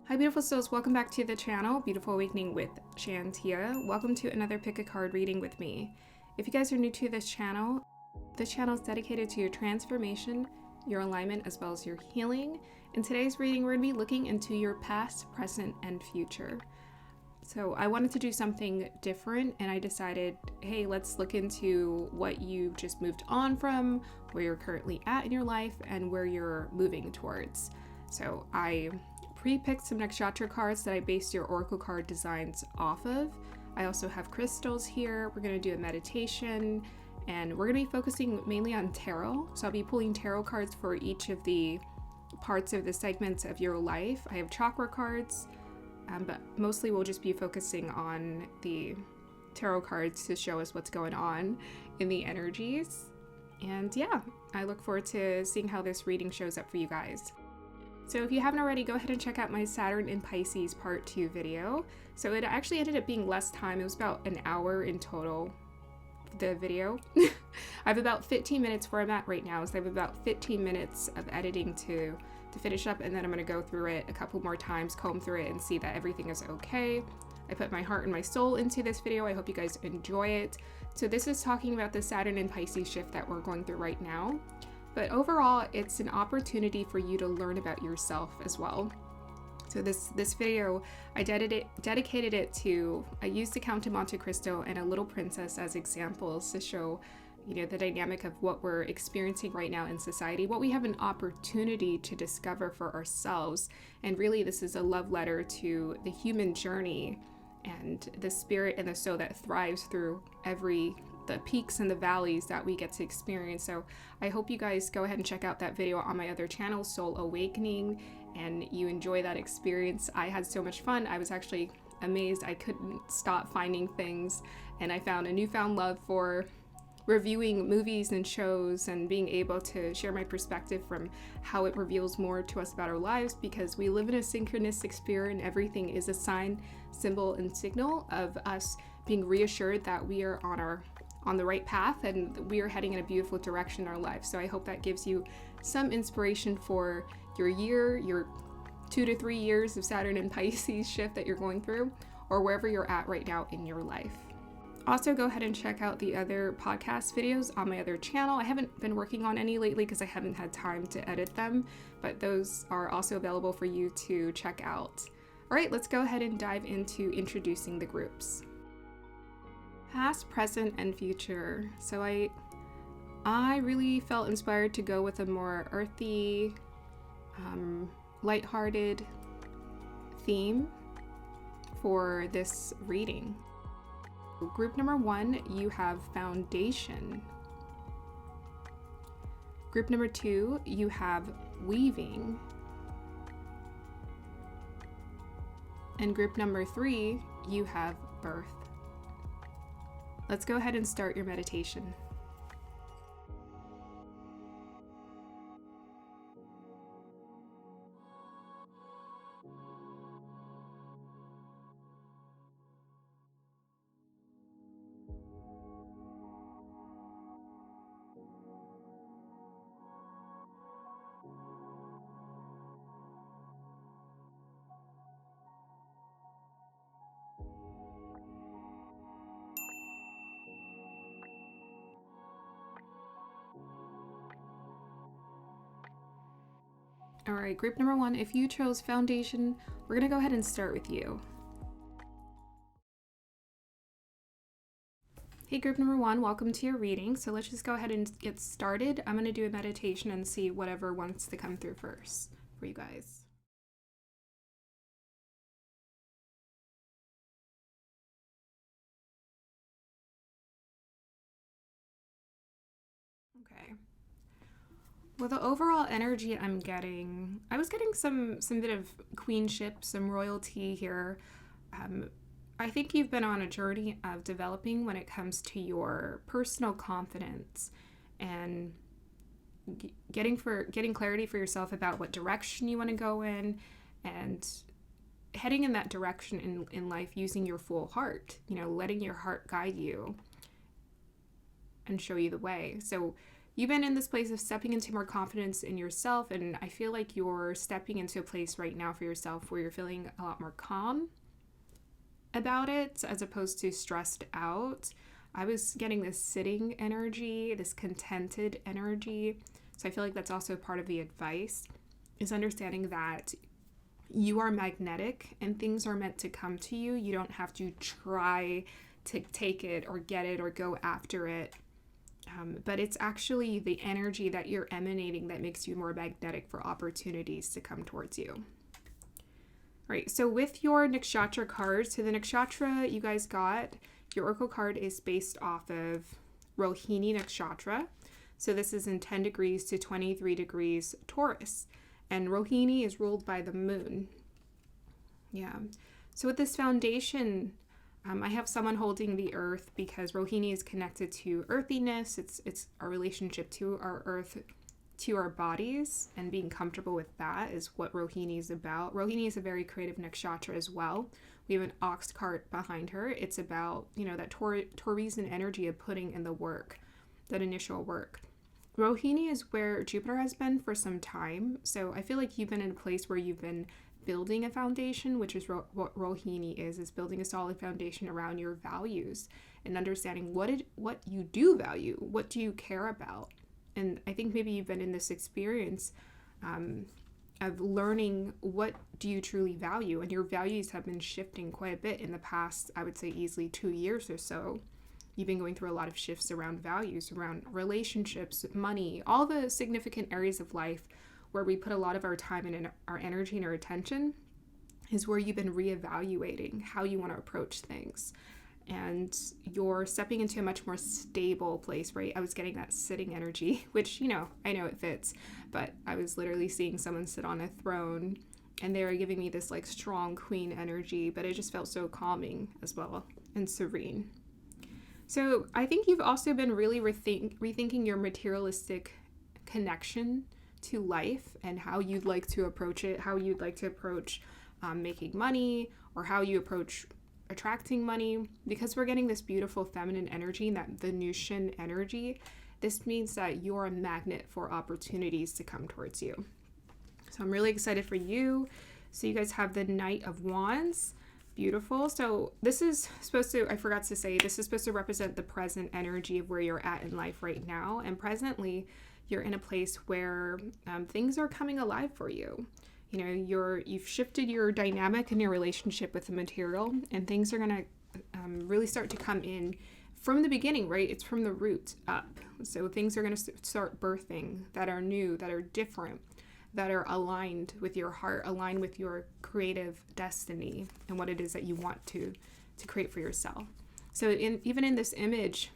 Hi beautiful souls, welcome back to the channel, Beautiful Awakening with Shantia. Welcome to another pick a card reading with me. If you guys are new to this channel is dedicated to your transformation, your alignment, as well as your healing. In today's reading, we're going to be looking into your past, present, and future. So I wanted to do something different and I decided, hey, let's look into what you've just moved on from, where you're currently at in your life, and where you're moving towards. So I pre-picked some nakshatra cards that I based your oracle card designs off of. I also have crystals here. We're going to do a meditation and we're going to be focusing mainly on tarot. So I'll be pulling tarot cards for each of the parts of the segments of your life. I have chakra cards, but mostly we'll just be focusing on the tarot cards to show us what's going on in the energies. And yeah, I look forward to seeing how this reading shows up for you guys. So if you haven't already, go ahead and check out my Saturn in Pisces part 2 video. So it actually ended up being less time. It was about an hour in total, the video. I have about 15 minutes where I'm at right now. So I have about 15 minutes of editing to finish up, and then I'm going to go through it a couple more times, comb through it, and see that everything is okay. I put my heart and my soul into this video. I hope you guys enjoy it. So this is talking about the Saturn in Pisces shift that we're going through right now. But overall, it's an opportunity for you to learn about yourself as well. So this video, I dedicated it to, I used the Count of Monte Cristo and a little princess as examples to show, the dynamic of what we're experiencing right now in society, what we have an opportunity to discover for ourselves. And really, this is a love letter to the human journey and the spirit and the soul that thrives through the peaks and the valleys that we get to experience. So I hope you guys go ahead and check out that video on my other channel, Soul Awakening, and you enjoy that experience. I had so much fun. I was actually amazed. I couldn't stop finding things, and I found a newfound love for reviewing movies and shows and being able to share my perspective from how it reveals more to us about our lives, because we live in a synchronistic spirit and everything is a sign, symbol, and signal of us being reassured that we are on the right path and we are heading in a beautiful direction in our life. So I hope that gives you some inspiration for your year, your 2 to 3 years of Saturn and Pisces shift that you're going through, or wherever you're at right now in your life. Also, go ahead and check out the other podcast videos on my other channel. I haven't been working on any lately because I haven't had time to edit them, but those are also available for you to check out. All right, let's go ahead and dive into introducing the groups. Past, present, and future. So I really felt inspired to go with a more earthy, lighthearted theme for this reading. Group number 1, you have foundation. Group number 2, you have weaving. And group number 3, you have birth. Let's go ahead and start your meditation. All right, group number 1, if you chose foundation, we're gonna go ahead and start with you. Hey, group number 1, welcome to your reading. So let's just go ahead and get started. I'm gonna do a meditation and see whatever wants to come through first for you guys. Okay. Well, the overall energy I'm getting, I was getting some bit of queenship, some royalty here. I think you've been on a journey of developing when it comes to your personal confidence and getting clarity for yourself about what direction you want to go in and heading in that direction in life using your full heart, letting your heart guide you and show you the way. So you've been in this place of stepping into more confidence in yourself, and I feel like you're stepping into a place right now for yourself where you're feeling a lot more calm about it as opposed to stressed out. I was getting this sitting energy, this contented energy. So I feel like that's also part of the advice, is understanding that you are magnetic and things are meant to come to you. You don't have to try to take it or get it or go after it. But it's actually the energy that you're emanating that makes you more magnetic for opportunities to come towards you. Right, so with your nakshatra cards, so the nakshatra you guys got, your oracle card is based off of Rohini nakshatra. So this is in 10 degrees to 23 degrees Taurus. And Rohini is ruled by the moon. Yeah. So with this foundation, I have someone holding the earth because Rohini is connected to earthiness. It's our relationship to our earth, to our bodies, and being comfortable with that is what Rohini is about. Rohini is a very creative nakshatra as well. We have an ox cart behind her. It's about, that Tauresian energy of putting in the work, that initial work. Rohini is where Jupiter has been for some time. So I feel like you've been in a place where you've been building a foundation, which is what Rohini is building a solid foundation around your values and understanding what you do value, what do you care about. And I think maybe you've been in this experience of learning what do you truly value, and your values have been shifting quite a bit in the past, I would say easily 2 years or so. You've been going through a lot of shifts around values, around relationships, money, all the significant areas of life where we put a lot of our time and our energy and our attention is where you've been reevaluating how you want to approach things. And you're stepping into a much more stable place, right? I was getting that sitting energy, which, I know it fits, but I was literally seeing someone sit on a throne and they were giving me this like strong queen energy, but it just felt so calming as well and serene. So I think you've also been really rethinking your materialistic connection to life and how you'd like to approach it, how you'd like to approach making money, or how you approach attracting money, because we're getting this beautiful feminine energy, that Venusian energy. This means that you're a magnet for opportunities to come towards you. So I'm really excited for you. So you guys have the Knight of Wands. Beautiful. So this is supposed to, I forgot to say, this is supposed to represent the present energy of where you're at in life right now. And presently, you're in a place where things are coming alive for you. You've shifted your dynamic in your relationship with the material, and things are going to really start to come in from the beginning, right? It's from the root up. So things are going to start birthing that are new, that are different, that are aligned with your heart, aligned with your creative destiny and what it is that you want to create for yourself. So even in this image,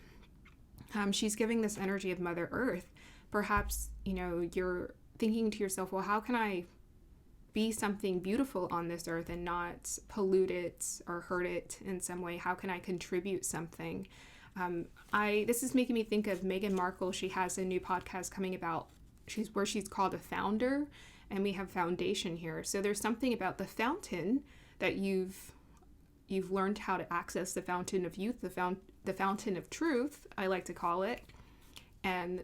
she's giving this energy of Mother Earth. Perhaps, you're thinking to yourself, well, how can I be something beautiful on this earth and not pollute it or hurt it in some way? How can I contribute something? This is making me think of Meghan Markle. She has a new podcast coming about, she's called a founder, and we have foundation here. So there's something about the fountain that you've learned how to access, the fountain of youth, the fountain of truth, I like to call it, and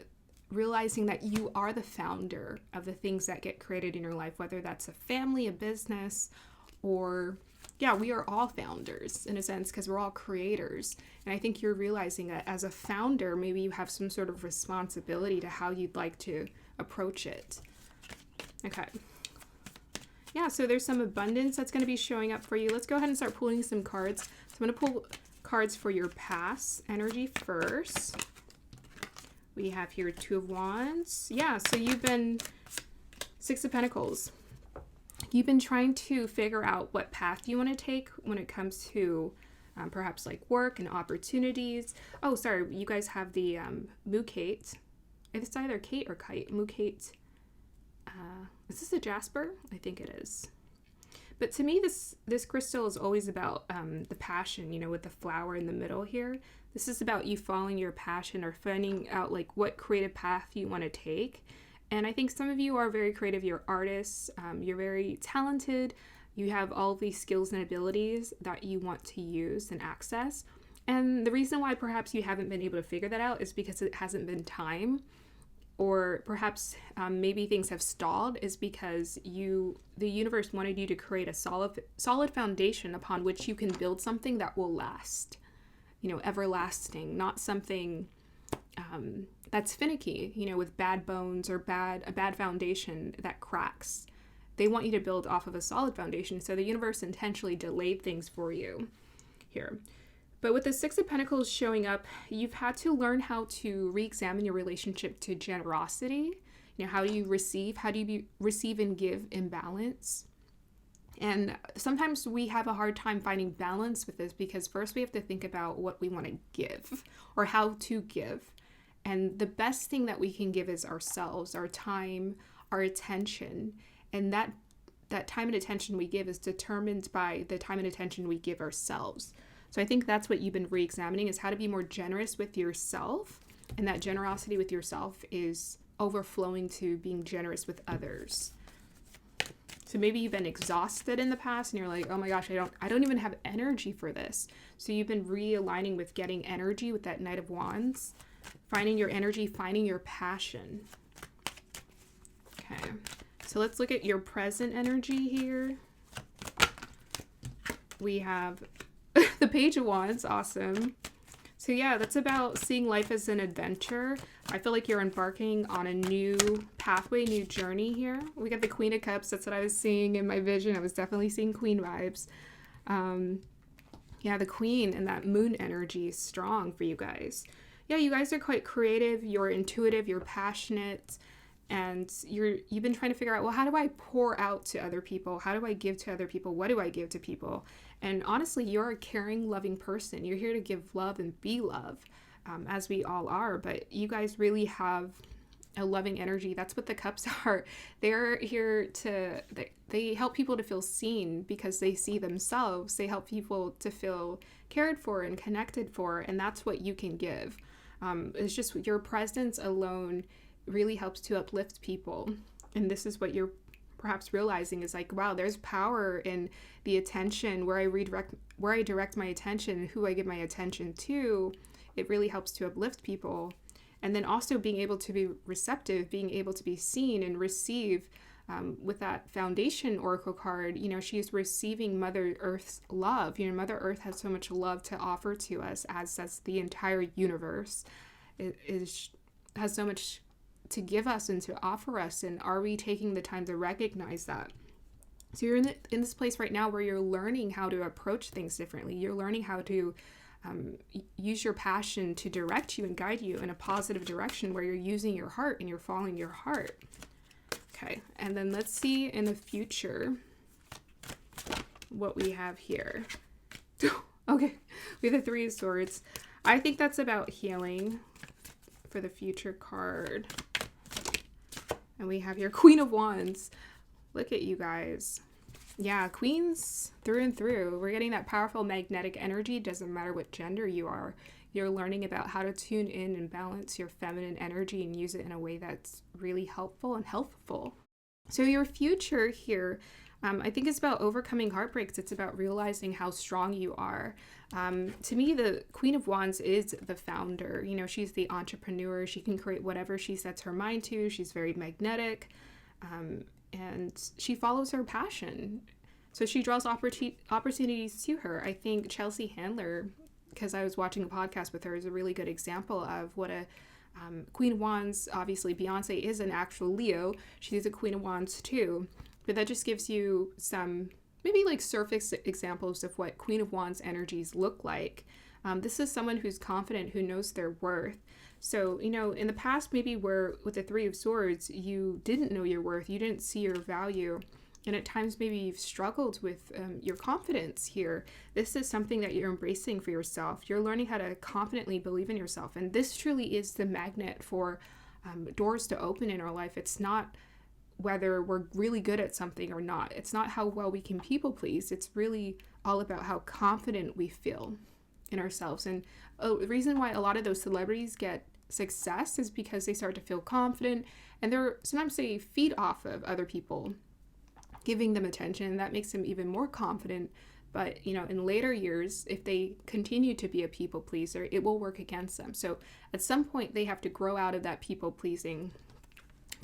realizing that you are the founder of the things that get created in your life, whether that's a family, a business, or we are all founders in a sense because we're all creators. And I think you're realizing that as a founder, maybe you have some sort of responsibility to how you'd like to approach it. Okay. Yeah, so there's some abundance that's going to be showing up for you. Let's go ahead and start pulling some cards. So I'm going to pull cards for your past energy first. We have here Two of Wands. Yeah, so you've been Six of Pentacles. You've been trying to figure out what path you want to take when it comes to perhaps like work and opportunities. Oh, sorry, you guys have the Mukate. It's either Kate or Kite. Mukate. Is this a jasper? I think it is. But to me, this crystal is always about the passion, with the flower in the middle here. This is about you following your passion or finding out like what creative path you want to take. And I think some of you are very creative. You're artists. You're very talented. You have all of these skills and abilities that you want to use and access. And the reason why perhaps you haven't been able to figure that out is because it hasn't been time. or perhaps maybe things have stalled, is because the universe wanted you to create a solid foundation upon which you can build something that will last, everlasting, not something that's finicky, with bad bones or a bad foundation that cracks. They want you to build off of a solid foundation, so the universe intentionally delayed things for you here. But with the Six of Pentacles showing up, you've had to learn how to re-examine your relationship to generosity. How do you receive? How do you receive and give in balance? And sometimes we have a hard time finding balance with this, because first we have to think about what we want to give or how to give. And the best thing that we can give is ourselves, our time, our attention. And that time and attention we give is determined by the time and attention we give ourselves. So I think that's what you've been re-examining, is how to be more generous with yourself. And that generosity with yourself is overflowing to being generous with others. So maybe you've been exhausted in the past and you're like, oh my gosh, I don't even have energy for this. So you've been realigning with getting energy with that Knight of Wands, finding your energy, finding your passion. Okay. So let's look at your present energy here. We have the Page of Wands. Awesome. So yeah, that's about seeing life as an adventure. I feel like you're embarking on a new pathway, new journey here. We got the Queen of Cups. That's what I was seeing in my vision. I was definitely seeing Queen vibes. Yeah, the Queen and that Moon energy is strong for you guys. Yeah, you guys are quite creative. You're intuitive. You're passionate. And you've been trying to figure out, well, how do I pour out to other people? How do I give to other people? What do I give to people? And honestly, you're a caring, loving person. You're here to give love and be love, as we all are. But you guys really have a loving energy. That's what the cups are. They're here they help people to feel seen because they see themselves. They help people to feel cared for and connected for. And that's what you can give. It's just your presence alone really helps to uplift people. And this is what you're perhaps realizing, is like, wow, there's power in the attention where I direct my attention, who I give my attention to. It really helps to uplift people. And then also being able to be receptive, being able to be seen and receive, with that Foundation Oracle card, she's receiving Mother Earth's love. Mother Earth has so much love to offer to us, as does the entire universe. It has so much to give us and to offer us, and are we taking the time to recognize that? So you're in this place right now where you're learning how to approach things differently. You're learning how to use your passion to direct you and guide you in a positive direction, where you're using your heart and you're following your heart. Okay, and then let's see in the future what we have here. Okay, we have the Three of Swords. I think that's about healing for the future card. And we have here Queen of Wands. Look at you guys. Yeah, queens through and through. We're getting that powerful magnetic energy. Doesn't matter what gender you are. You're learning about how to tune in and balance your feminine energy and use it in a way that's really helpful and healthful. So your future here, I think it's about overcoming heartbreaks. It's about realizing how strong you are. To me, the Queen of Wands is the founder. She's the entrepreneur. She can create whatever she sets her mind to. She's very magnetic, and she follows her passion. So she draws opportunities to her. I think Chelsea Handler, because I was watching a podcast with her, is a really good example of what a Queen of Wands. Obviously, Beyonce is an actual Leo. She's a Queen of Wands too. But that just gives you some maybe like surface examples of what Queen of Wands energies look like. This is someone who's confident, who knows their worth. So, in the past, maybe where with the Three of Swords, you didn't know your worth, you didn't see your value. And at times, maybe you've struggled with your confidence here. This is something that you're embracing for yourself. You're learning how to confidently believe in yourself. And this truly is the magnet for doors to open in our life. It's not whether we're really good at something or not. It's not how well we can people please. It's really all about how confident we feel in ourselves. And the reason why a lot of those celebrities get success is because they start to feel confident, and sometimes they feed off of other people giving them attention. That makes them even more confident. But, in later years, if they continue to be a people pleaser, it will work against them. So at some point, they have to grow out of that people pleasing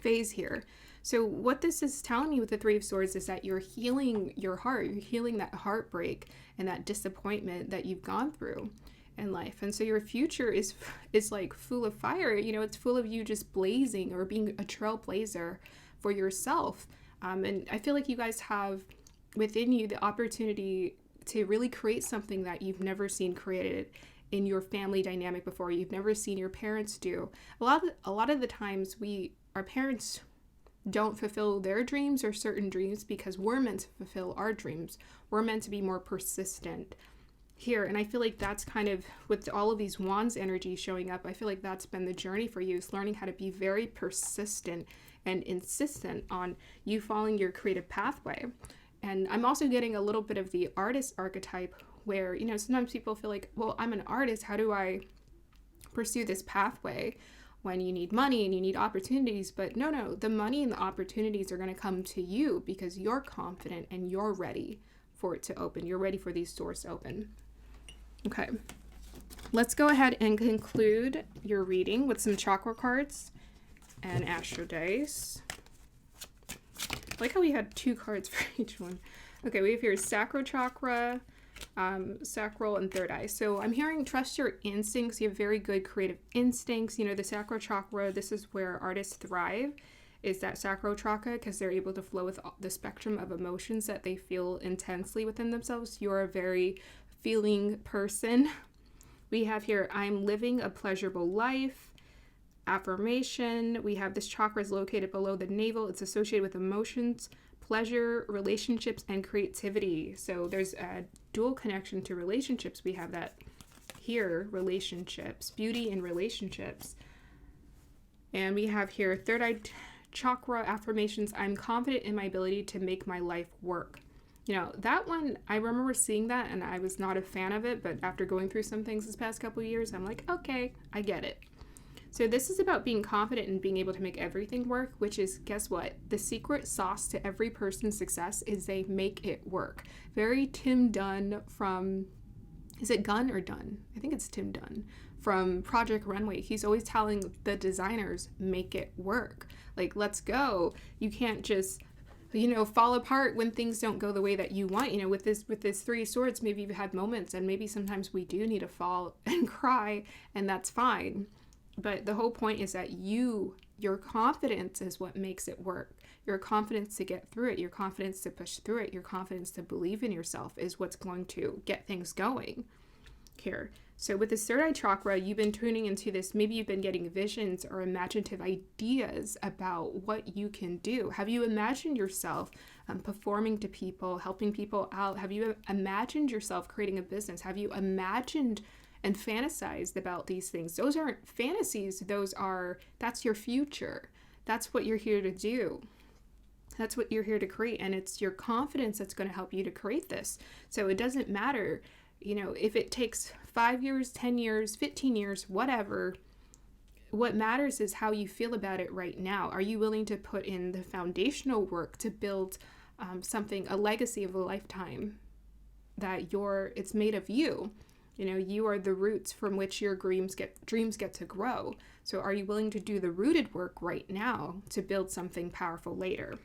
phase here. So what this is telling me with the Three of Swords is that you're healing your heart. You're healing that heartbreak and that disappointment that you've gone through in life. And so your future is like full of fire. You know, it's full of you just blazing or being a trailblazer for yourself. And I feel like you guys have within you the opportunity to really create something that you've never seen created in your family dynamic before. You've never seen your parents do. A lot of the times our parents don't fulfill their dreams or certain dreams because we're meant to fulfill our dreams. We're meant to be more persistent here. And I feel like that's kind of, with all of these wands energy showing up, I feel like that's been the journey for you, is learning how to be very persistent and insistent on you following your creative pathway. And I'm also getting a little bit of the artist archetype where, you know, sometimes people feel like, well, I'm an artist. How do I pursue this pathway when you need money and you need opportunities? But no, the money and the opportunities are going to come to you because you're confident and you're ready for it to open. You're ready for these doors to open. Okay, let's go ahead and conclude your reading with some chakra cards and astro dice. I like how we had 2 cards for each one. Okay, we have here sacral chakra, sacral, and third eye. So I'm hearing trust your instincts. You have very good creative instincts. You know, the sacral chakra, this is where artists thrive, is that sacral chakra, because they're able to flow with the spectrum of emotions that they feel intensely within themselves. You're a very feeling person. We have here, I'm living a pleasurable life. Affirmation. We have this chakra is located below the navel. It's associated with emotions, pleasure, relationships, and creativity. So there's a dual connection to relationships. We have that here, relationships, beauty in relationships. And we have here third eye chakra affirmations. I'm confident in my ability to make my life work. You know, that one, I remember seeing that and I was not a fan of it, but after going through some things this past couple of years, I'm like, okay, I get it. So this is about being confident and being able to make everything work, which is, guess what? The secret sauce to every person's success is they make it work. Very Tim Dunn from, is it Gunn or Dunn? I think it's Tim Dunn from Project Runway. He's always telling the designers, make it work. Like, let's go. You can't just, you know, fall apart when things don't go the way that you want. You know, with this Three Swords, maybe you've had moments, and maybe sometimes we do need to fall and cry, and that's fine. But the whole point is that your confidence is what makes it work. Your confidence to get through it, your confidence to push through it, your confidence to believe in yourself is what's going to get things going here. So with this third eye chakra, you've been tuning into this. Maybe you've been getting visions or imaginative ideas about what you can do. Have you imagined yourself performing to people, helping people out? Have you imagined yourself creating a business? Have you imagined and fantasized about these things? Those aren't fantasies. That's your future. That's what you're here to do. That's what you're here to create. And it's your confidence that's going to help you to create this. So it doesn't matter, you know, if it takes 5 years, 10 years, 15 years, whatever. What matters is how you feel about it right now. Are you willing to put in the foundational work to build something, a legacy of a lifetime that it's made of you? You know, you are the roots from which your dreams get to grow. So are you willing to do the rooted work right now to build something powerful later?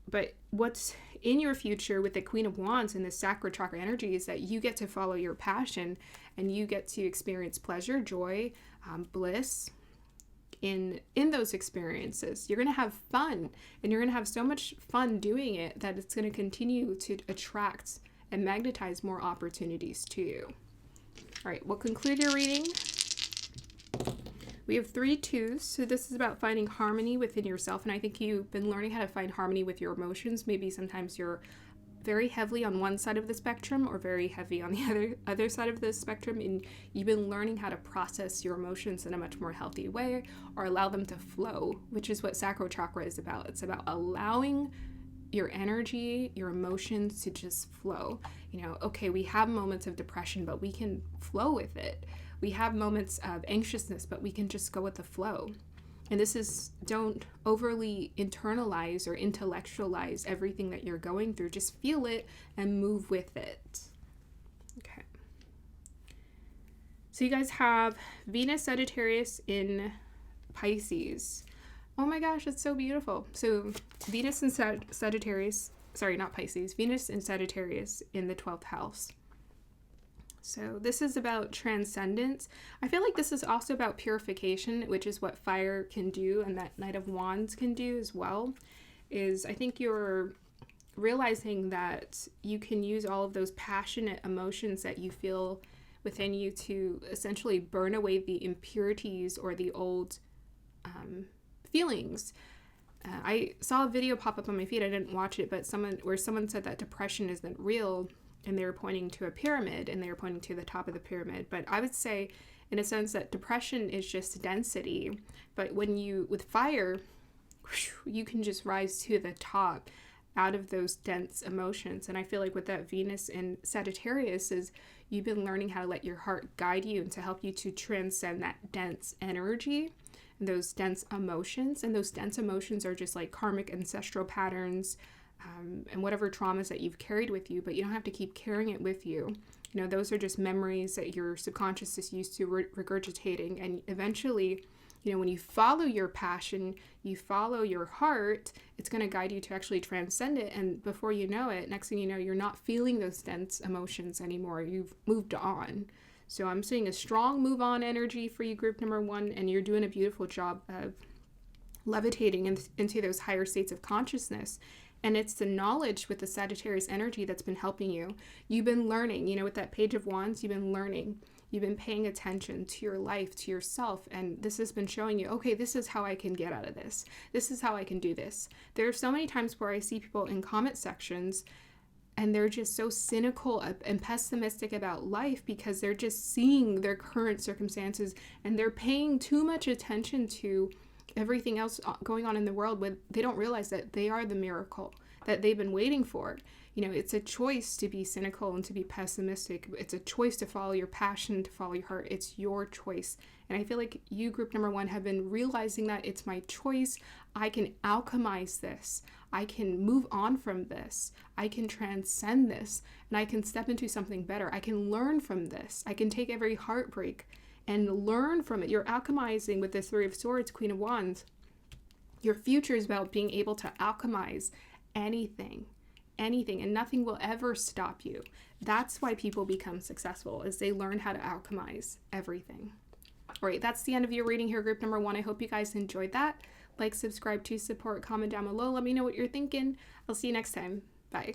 But what's in your future with the Queen of Wands and the sacral chakra energy is that you get to follow your passion and you get to experience pleasure, joy, bliss in those experiences. You're going to have fun, and you're going to have so much fun doing it that it's going to continue to attract and magnetize more opportunities to you. All right, we'll conclude your reading. We have 3 twos, so this is about finding harmony within yourself, and I think you've been learning how to find harmony with your emotions. Maybe sometimes you're very heavily on one side of the spectrum or very heavy on the other side of the spectrum, and you've been learning how to process your emotions in a much more healthy way or allow them to flow, which is what sacral chakra is about. It's about allowing your energy, your emotions to just flow. You know, okay, we have moments of depression, but we can flow with it. We have moments of anxiousness, but we can just go with the flow. And this is, don't overly internalize or intellectualize everything that you're going through. Just feel it and move with it. Okay. So you guys have Venus Sagittarius in Pisces. Oh my gosh, it's so beautiful. So Venus in Sagittarius, sorry, not Pisces, Venus in Sagittarius in the 12th house. So this is about transcendence. I feel like this is also about purification, which is what fire can do, and that Knight of Wands can do as well. I think you're realizing that you can use all of those passionate emotions that you feel within you to essentially burn away the impurities or the old feelings. I saw a video pop up on my feed. I didn't watch it, but someone said that depression isn't real, and they were pointing to a pyramid, and they were pointing to the top of the pyramid. But I would say, in a sense, that depression is just density. But with fire, you can just rise to the top out of those dense emotions. And I feel like with that Venus in Sagittarius is you've been learning how to let your heart guide you and to help you to transcend that dense energy and those dense emotions. And those dense emotions are just like karmic ancestral patterns, and whatever traumas that you've carried with you, but you don't have to keep carrying it with you. You know, those are just memories that your subconscious is used to regurgitating. And eventually, you know, when you follow your passion, you follow your heart, it's going to guide you to actually transcend it. And before you know it, next thing you know, you're not feeling those dense emotions anymore. You've moved on. So I'm seeing a strong move on energy for you, group number 1, and you're doing a beautiful job of levitating into those higher states of consciousness. And it's the knowledge with the Sagittarius energy that's been helping you. You've been learning, you know, with that Page of Wands, you've been learning. You've been paying attention to your life, to yourself, and this has been showing you, okay, this is how I can get out of this. This is how I can do this. There are so many times where I see people in comment sections and they're just so cynical and pessimistic about life because they're just seeing their current circumstances and they're paying too much attention to everything else going on in the world when they don't realize that they are the miracle that they've been waiting for. You know, it's a choice to be cynical and to be pessimistic. It's a choice to follow your passion, to follow your heart. It's your choice. And I feel like you, group number 1, have been realizing that it's my choice. I can alchemize this. I can move on from this. I can transcend this. And I can step into something better. I can learn from this. I can take every heartbreak and learn from it. You're alchemizing with this 3 of Swords, Queen of Wands. Your future is about being able to alchemize anything, and nothing will ever stop you. That's why people become successful, is they learn how to alchemize everything. All right, that's the end of your reading here, group number 1. I hope you guys enjoyed that. Like, subscribe to support, comment down below. Let me know what you're thinking. I'll see you next time. Bye.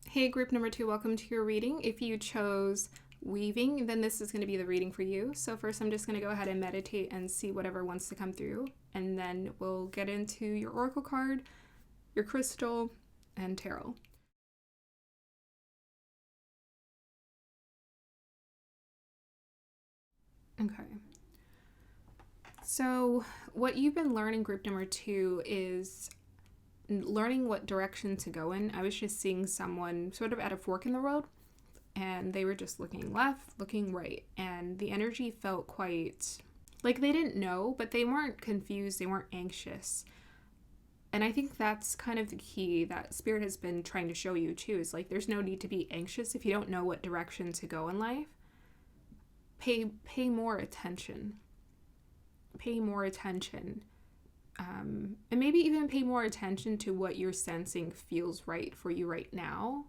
Hey, group number 2, welcome to your reading. If you chose weaving, then this is going to be the reading for you. So first I'm just going to go ahead and meditate and see whatever wants to come through, and then we'll get into your oracle card, your crystal, and tarot. Okay. So what you've been learning, group number 2, is learning what direction to go in. I was just seeing someone sort of at a fork in the road, and they were just looking left, looking right, and the energy felt quite like they didn't know, but they weren't confused, they weren't anxious. And I think that's kind of the key that Spirit has been trying to show you too, is like there's no need to be anxious if you don't know what direction to go in life. Pay more attention. Pay more attention. And maybe even pay more attention to what you're sensing feels right for you right now.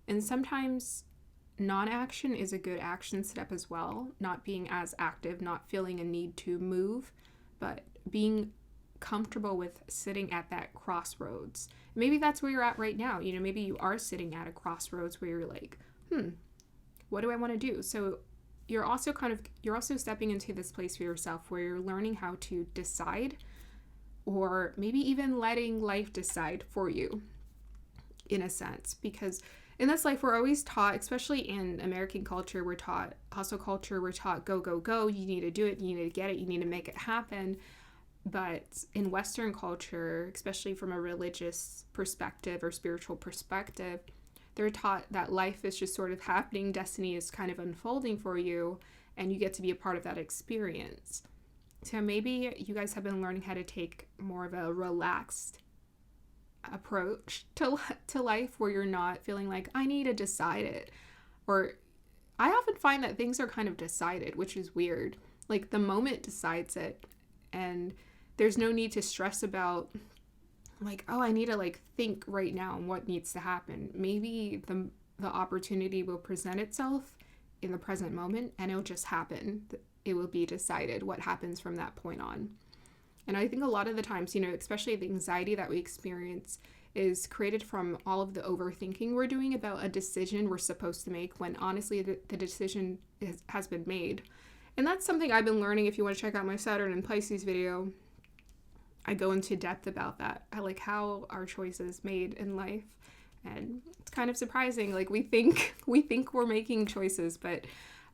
And sometimes non-action is a good action step as well. Not being as active, not feeling a need to move, but being comfortable with sitting at that crossroads. Maybe that's where you're at right now. You know, maybe you are sitting at a crossroads where you're like, what do I want to do? So you're also stepping into this place for yourself where you're learning how to decide, or maybe even letting life decide for you, in a sense. Because in this life, we're always taught, especially in American culture, we're taught, hustle culture, we're taught go, go, go. You need to do it. You need to get it. You need to make it happen. But in Western culture, especially from a religious perspective or spiritual perspective, they're taught that life is just sort of happening. Destiny is kind of unfolding for you, and you get to be a part of that experience. So maybe you guys have been learning how to take more of a relaxed approach to life, where you're not feeling like, I need to decide it. Or I often find that things are kind of decided, which is weird. Like the moment decides it, and there's no need to stress about like, oh, I need to like think right now on what needs to happen. Maybe the opportunity will present itself in the present moment, and it'll just happen. It will be decided what happens from that point on. And I think a lot of the times, especially the anxiety that we experience is created from all of the overthinking we're doing about a decision we're supposed to make, when honestly the decision has been made. And that's something I've been learning. If you want to check out my Saturn and Pisces video, I go into depth about that. I like how our choices made in life. And it's kind of surprising. Like we think we're making choices, but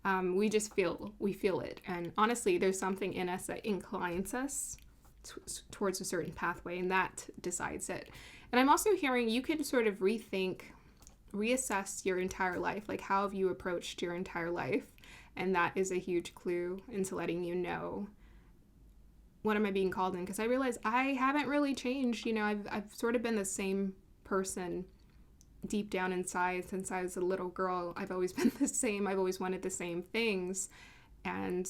we feel it. And honestly, there's something in us that inclines us towards a certain pathway, and that decides it. And I'm also hearing you can sort of reassess your entire life. Like, how have you approached your entire life? And that is a huge clue into letting you know, what am I being called in? Because I realize I haven't really changed. I've sort of been the same person deep down inside since I was a little girl. I've always been the same. I've always wanted the same things, and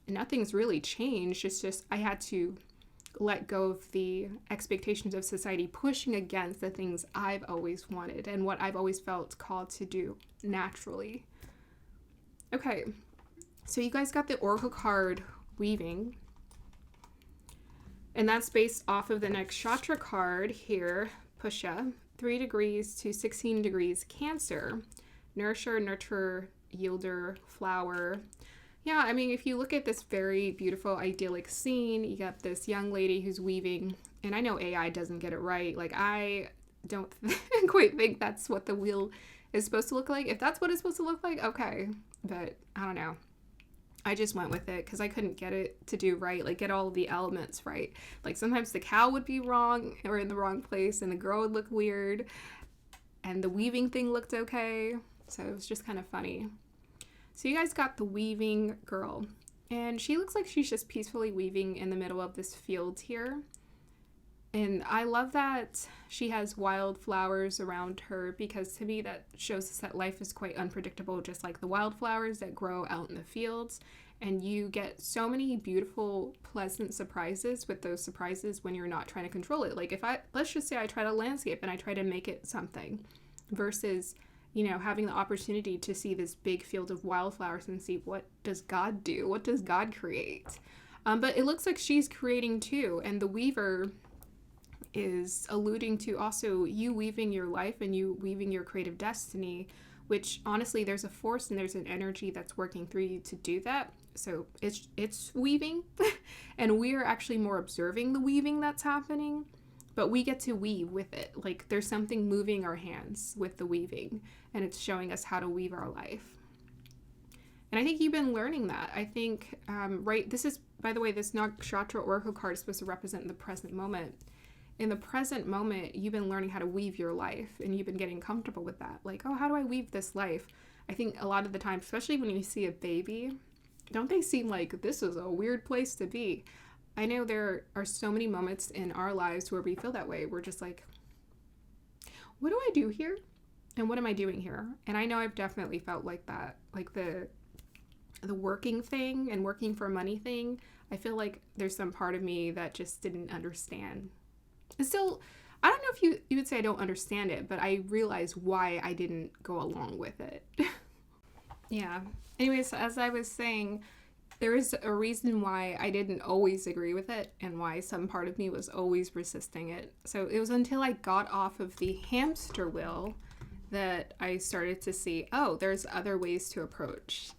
nothing's really changed. It's just I had to let go of the expectations of society pushing against the things I've always wanted and what I've always felt called to do naturally. Okay, so you guys got the Oracle card weaving, and that's based off of the Nakshatra card here, Pusha, 3 degrees to 16 degrees Cancer, nourisher, nurturer, yielder, flower. Yeah, I mean, if you look at this very beautiful, idyllic scene, you got this young lady who's weaving, and I know AI doesn't get it right. Like, I don't quite think that's what the wheel is supposed to look like. If that's what it's supposed to look like, okay. But I don't know. I just went with it because I couldn't get it to do right, like get all of the elements right. Like sometimes the cow would be wrong or in the wrong place, and the girl would look weird, and the weaving thing looked okay. So it was just kind of funny. So you guys got the weaving girl, and she looks like she's just peacefully weaving in the middle of this field here. And I love that she has wildflowers around her, because to me that shows us that life is quite unpredictable, just like the wildflowers that grow out in the fields. And you get so many beautiful, pleasant surprises with those surprises when you're not trying to control it. Like let's just say I try to landscape and I try to make it something, versus having the opportunity to see this big field of wildflowers and see, what does God do? What does God create? But it looks like she's creating too. And the weaver is alluding to also you weaving your life and you weaving your creative destiny, which honestly, there's a force and there's an energy that's working through you to do that. So it's weaving and we are actually more observing the weaving that's happening, but we get to weave with it. Like there's something moving our hands with the weaving, and it's showing us how to weave our life. And I think you've been learning that. I think, right, this is, by the way, this Nakshatra Oracle card is supposed to represent the present moment. In the present moment, you've been learning how to weave your life, and you've been getting comfortable with that. Like, oh, how do I weave this life? I think a lot of the time, especially when you see a baby, don't they seem like this is a weird place to be? I know there are so many moments in our lives where we feel that way. We're just like, what do I do here? And what am I doing here? And I know I've definitely felt like that. Like the working thing and working for money thing, I feel like there's some part of me that just didn't understand. And still, I don't know if you would say I don't understand it, but I realize why I didn't go along with it. Yeah. Anyways, as I was saying, there is a reason why I didn't always agree with it and why some part of me was always resisting it. So it was until I got off of the hamster wheel that I started to see, oh, there's other ways to approach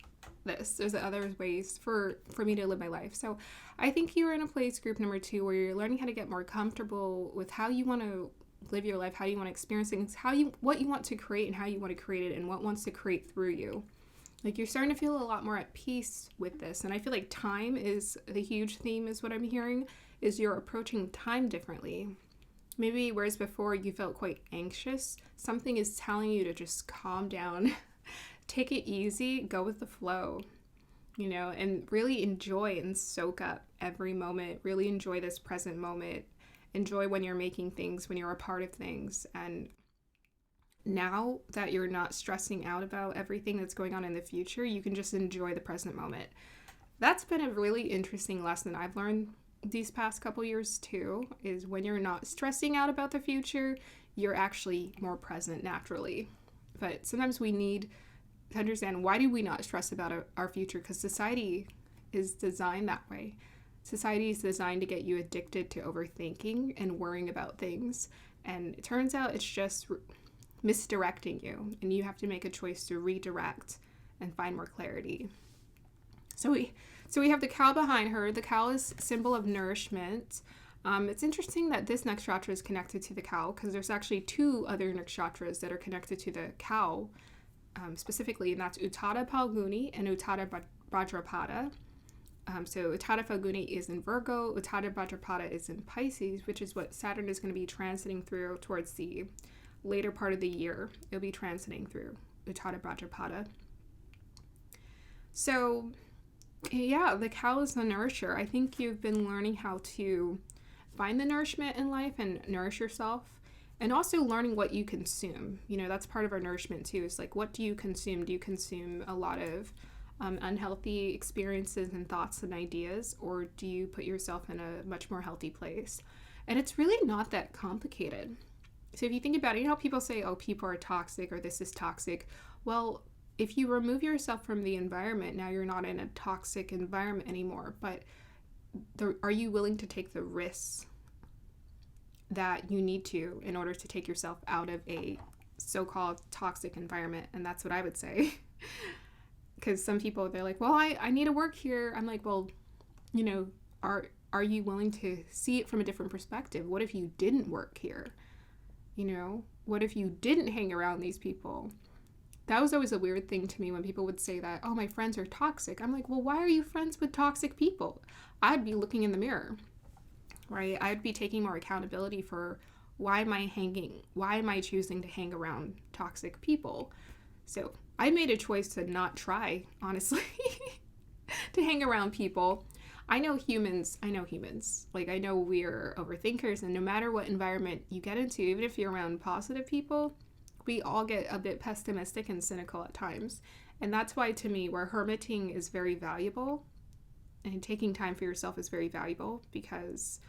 this. There's other ways for me to live my life. So I think you're in a place, group number 2, where you're learning how to get more comfortable with how you want to live your life, how you want to experience things, what you want to create and how you want to create it, and what wants to create through you. Like you're starting to feel a lot more at peace with this. And I feel like time is the huge theme, is what I'm hearing, is you're approaching time differently. Maybe whereas before you felt quite anxious, something is telling you to just calm down, take it easy, go with the flow, and really enjoy and soak up every moment. Really enjoy this present moment. Enjoy when you're making things, when you're a part of things. And now that you're not stressing out about everything that's going on in the future, you can just enjoy the present moment. that's been a really interesting lesson I've learned these past couple years too, is when you're not stressing out about the future, you're actually more present naturally. But sometimes we need to understand, why do we not stress about our future? Because society is designed that way. Society is designed to get you addicted to overthinking and worrying about things. And it turns out it's just misdirecting you. And you have to make a choice to redirect and find more clarity. So we have the cow behind her. The cow is symbol of nourishment. It's interesting that this nakshatra is connected to the cow, because there's actually two other nakshatras that are connected to the cow specifically, and that's Uttada Phalguni and Uttada Bhadrapada. So Uttada Phalguni is in Virgo, Uttada Bhadrapada is in Pisces, which is what Saturn is going to be transiting through towards the later part of the year. It'll be transiting through Uttada Bhadrapada. So, yeah, the cow is the nourisher. I think you've been learning how to find the nourishment in life and nourish yourself, and also learning what you consume. You know, that's part of our nourishment too, is like, what do you consume? Do you consume a lot of unhealthy experiences and thoughts and ideas, or do you put yourself in a much more healthy place? And it's really not that complicated. So if you think about it, you know how people say, oh, people are toxic, or this is toxic. Well, if you remove yourself from the environment, now you're not in a toxic environment anymore. But are you willing to take the risks that you need to in order to take yourself out of a so-called toxic environment? And that's what I would say. Because some people, they're like, well, I need to work here. I'm like, well, you know, are you willing to see it from a different perspective? What if you didn't work here? You know, what if you didn't hang around these people? That was always a weird thing to me when people would say that, oh, my friends are toxic. I'm like, well, why are you friends with toxic people? I'd be looking in the mirror, right? I'd be taking more accountability for why am I choosing to hang around toxic people? So I made a choice to not try, honestly, to hang around people. I know humans. Like, I know we're overthinkers, and no matter what environment you get into, even if you're around positive people, we all get a bit pessimistic and cynical at times. And that's why, to me, where hermiting is very valuable and taking time for yourself is very valuable, because,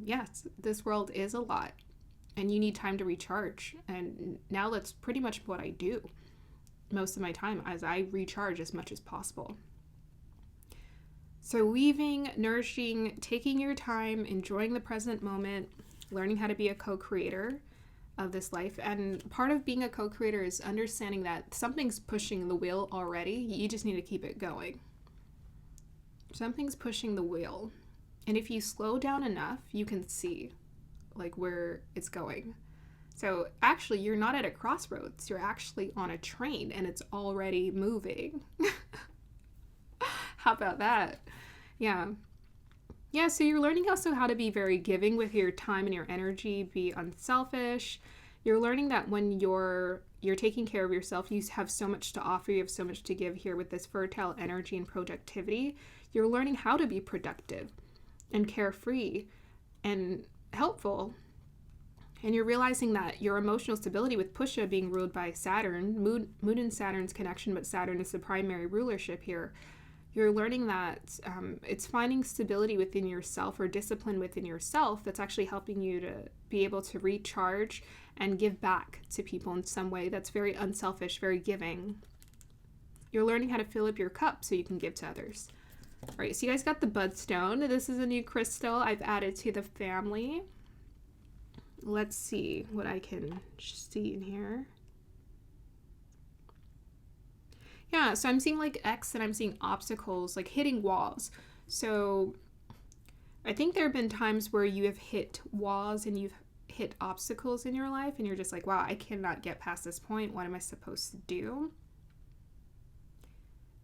yes, this world is a lot and you need time to recharge. And now that's pretty much what I do most of my time, as I recharge as much as possible. So weaving, nourishing, taking your time, enjoying the present moment, learning how to be a co-creator of this life. And part of being a co-creator is understanding that something's pushing the wheel already. You just need to keep it going. Something's pushing the wheel. And if you slow down enough, you can see like where it's going. So actually, you're not at a crossroads. You're actually on a train and it's already moving. How about that? Yeah. Yeah, so you're learning also how to be very giving with your time and your energy, be unselfish. You're learning that when you're taking care of yourself, you have so much to offer, you have so much to give here with this fertile energy and productivity. You're learning how to be productive and carefree and helpful. And you're realizing that your emotional stability with Pusha being ruled by Saturn, Moon and Saturn's connection, but Saturn is the primary rulership here. You're learning that it's finding stability within yourself or discipline within yourself that's actually helping you to be able to recharge and give back to people in some way that's very unselfish, very giving. You're learning how to fill up your cup so you can give to others. All right, so you guys got the Budstone. This is a new crystal I've added to the family. Let's see what I can see in here. Yeah, so I'm seeing like X and I'm seeing obstacles, like hitting walls. So I think there have been times where you have hit walls and you've hit obstacles in your life and you're just like, wow, I cannot get past this point. What am I supposed to do?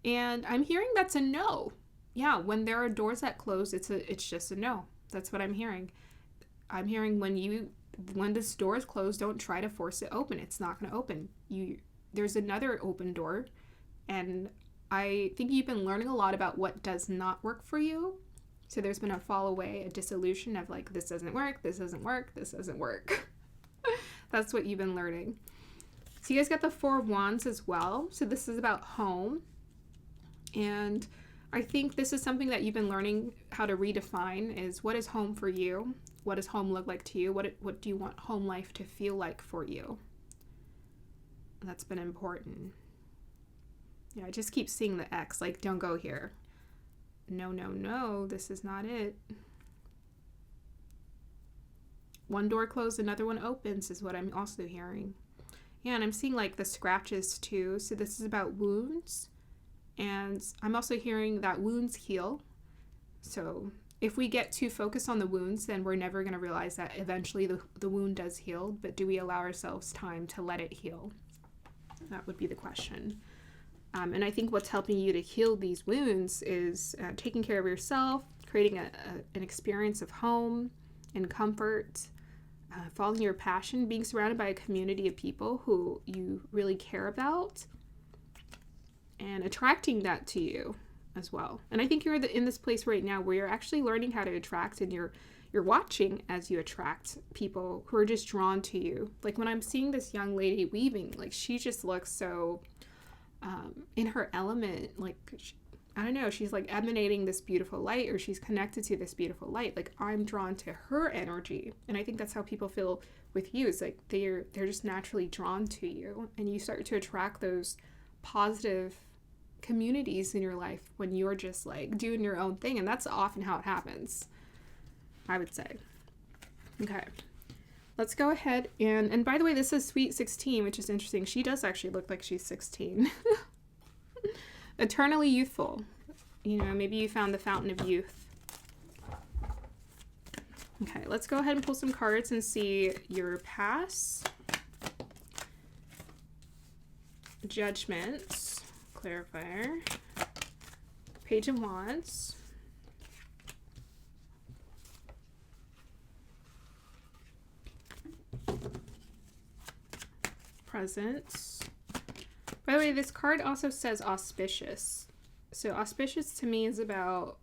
And I'm hearing that's a no. Yeah, when there are doors that close, it's just a no. That's what I'm hearing. I'm hearing when this door is closed, don't try to force it open. It's not going to open. There's another open door. And I think you've been learning a lot about what does not work for you. So there's been a fall away, a dissolution of like, this doesn't work, this doesn't work, this doesn't work. That's what you've been learning. So you guys got the Four of Wands as well. So this is about home. And I think this is something that you've been learning how to redefine, is what is home for you? What does home look like to you? What do you want home life to feel like for you? That's been important. Yeah, I just keep seeing the X, like, don't go here. No, no, no, this is not it. One door closed, another one opens is what I'm also hearing. Yeah, and I'm seeing like the scratches too. So this is about wounds. And I'm also hearing that wounds heal. So if we get too focused on the wounds, then we're never going to realize that eventually the wound does heal. But do we allow ourselves time to let it heal? That would be the question. And I think what's helping you to heal these wounds is taking care of yourself, creating an experience of home and comfort, following your passion, being surrounded by a community of people who you really care about, and attracting that to you as well. And I think you're in this place right now where you're actually learning how to attract, and you're watching as you attract people who are just drawn to you. Like when I'm seeing this young lady weaving, like she just looks so in her element, like I don't know, she's like emanating this beautiful light, or she's connected to this beautiful light. Like I'm drawn to her energy. And I think that's how people feel with you. It's like they're just naturally drawn to you, and you start to attract those positive communities in your life when you're just like doing your own thing. And that's often how it happens, I would say. Okay, let's go ahead and by the way, this is Sweet 16, which is interesting. She does actually look like she's 16. Eternally youthful. You know, maybe you found the fountain of youth. Okay, let's go ahead and pull some cards and see your past. Judgment. Clarifier. Page of Wands. Presence. By the way, this card also says auspicious. So auspicious to me is about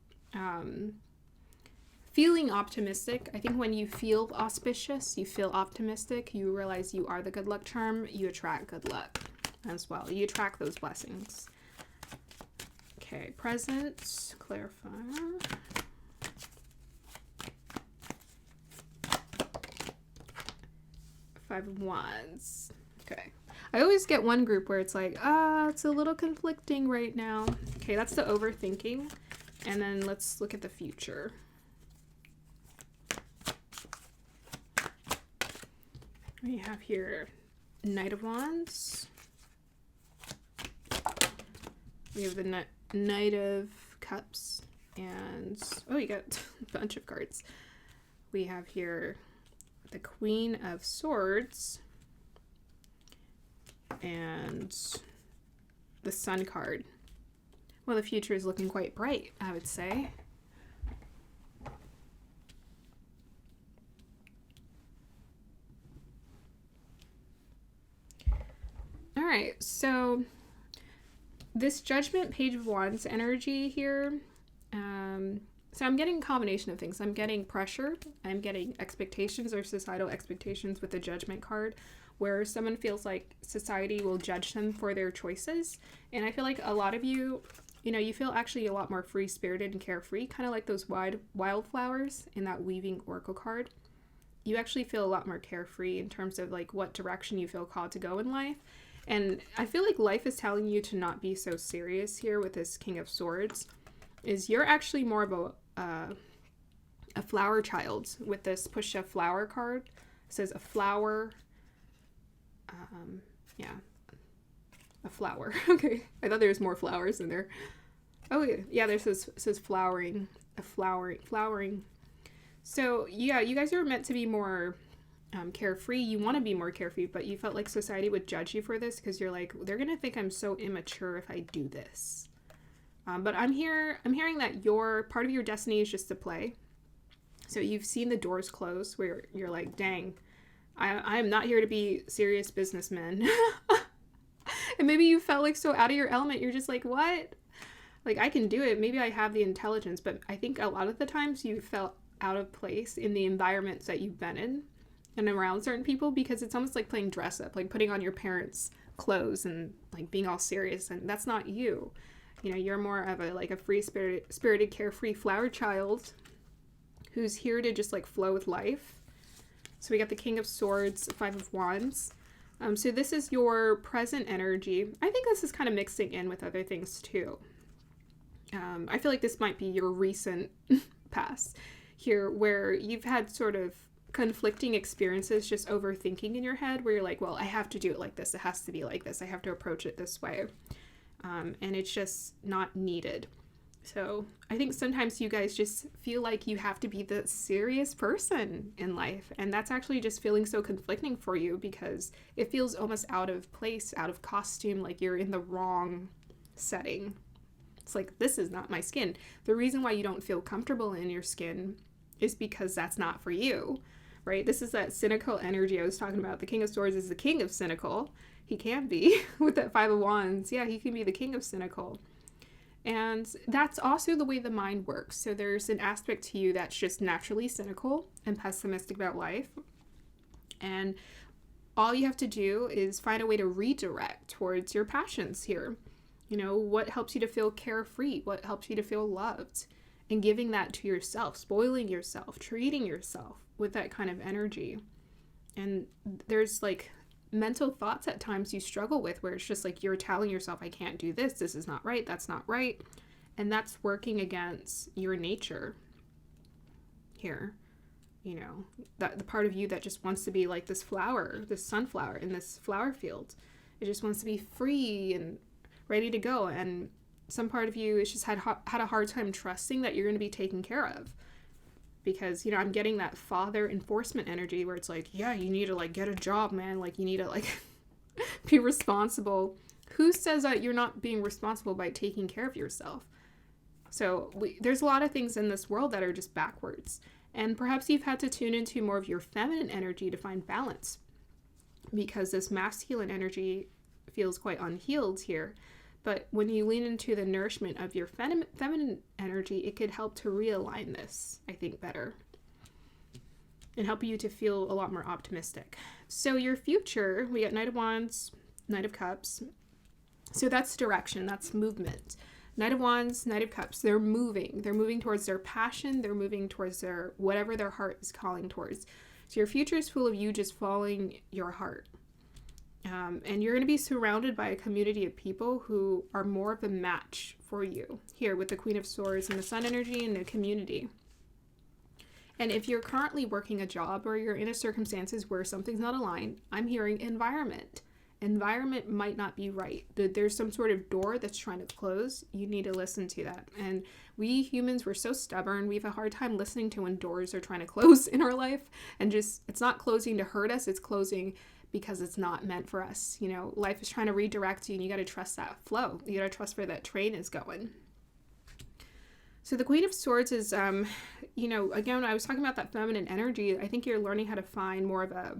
feeling optimistic. I think when you feel auspicious, you feel optimistic, you realize you are the good luck charm, you attract good luck as well. You attract those blessings. Okay, presence, clarify. Five of Wands. Okay. I always get one group where it's like, it's a little conflicting right now. Okay, that's the overthinking. And then let's look at the future. We have here Knight of Wands. We have the Knight of Cups. And, oh, you got a bunch of cards. We have here the Queen of Swords. And the Sun card. Well, the future is looking quite bright, I would say. All right, so this Judgment, Page of Wands energy here. So I'm getting a combination of things. I'm getting pressure. I'm getting expectations or societal expectations with the Judgment card, where someone feels like society will judge them for their choices. And I feel like a lot of you, you know, you feel actually a lot more free-spirited and carefree, kind of like those wildflowers in that Weaving Oracle card. You actually feel a lot more carefree in terms of like what direction you feel called to go in life. And I feel like life is telling you to not be so serious here with this King of Swords. Is you're actually more of a flower child with this Push a Flower card. It says a flower. Yeah, a flower. Okay, I thought there was more flowers in there. Oh yeah, there says flowering, flowering. So yeah, you guys are meant to be more carefree. You want to be more carefree, but you felt like society would judge you for this because you're like, they're gonna think I'm so immature if I do this. But I'm hearing that your part of your destiny is just to play. So you've seen the doors close where you're like, dang, I am not here to be serious businessmen. And maybe you felt like so out of your element. You're just like, what? Like, I can do it. Maybe I have the intelligence. But I think a lot of the times you felt out of place in the environments that you've been in and around certain people, because it's almost like playing dress up, like putting on your parents' clothes and like being all serious. And that's not you. You know, you're more of a free spirited, carefree flower child who's here to just like flow with life. So we got the King of Swords, Five of Wands. So this is your present energy. I think this is kind of mixing in with other things too. I feel like this might be your recent past here, where you've had sort of conflicting experiences, just overthinking in your head, where you're like, well, I have to do it like this. It has to be like this. I have to approach it this way. And it's just not needed. So I think sometimes you guys just feel like you have to be the serious person in life. And that's actually just feeling so conflicting for you, because it feels almost out of place, out of costume, like you're in the wrong setting. It's like, this is not my skin. The reason why you don't feel comfortable in your skin is because that's not for you, right? This is that cynical energy I was talking about. The King of Swords is the king of cynical. He can be with that Five of Wands. Yeah, he can be the king of cynical. And that's also the way the mind works. So there's an aspect to you that's just naturally cynical and pessimistic about life. And all you have to do is find a way to redirect towards your passions here. You know, what helps you to feel carefree? What helps you to feel loved? And giving that to yourself, spoiling yourself, treating yourself with that kind of energy. And there's like mental thoughts at times you struggle with, where it's just like you're telling yourself, I can't do this. This is not right. That's not right. And that's working against your nature here. You know, that the part of you that just wants to be like this flower, this sunflower in this flower field. It just wants to be free and ready to go. And some part of you is just had a hard time trusting that you're going to be taken care of, because, you know, I'm getting that father enforcement energy where it's like, yeah, you need to like get a job, man. Like you need to like be responsible. Who says that you're not being responsible by taking care of yourself? So there's a lot of things in this world that are just backwards. And perhaps you've had to tune into more of your feminine energy to find balance, because this masculine energy feels quite unhealed here. But when you lean into the nourishment of your feminine energy, it could help to realign this, I think, better. And help you to feel a lot more optimistic. So your future, we got Knight of Wands, Knight of Cups. So that's direction, that's movement. Knight of Wands, Knight of Cups, they're moving. They're moving towards their passion. They're moving towards their whatever their heart is calling towards. So your future is full of you just following your heart. And you're going to be surrounded by a community of people who are more of a match for you here with the Queen of Swords and the Sun energy and the community. And if you're currently working a job or you're in a circumstances where something's not aligned, I'm hearing environment. Environment might not be right. There's some sort of door that's trying to close. You need to listen to that. And we humans, we're so stubborn. We have a hard time listening to when doors are trying to close in our life. And just, it's not closing to hurt us. It's closing because it's not meant for us. You know, life is trying to redirect you, and you got to trust that flow. You got to trust where that train is going. So the Queen of Swords is, you know, again, I was talking about that feminine energy. I think you're learning how to find more of a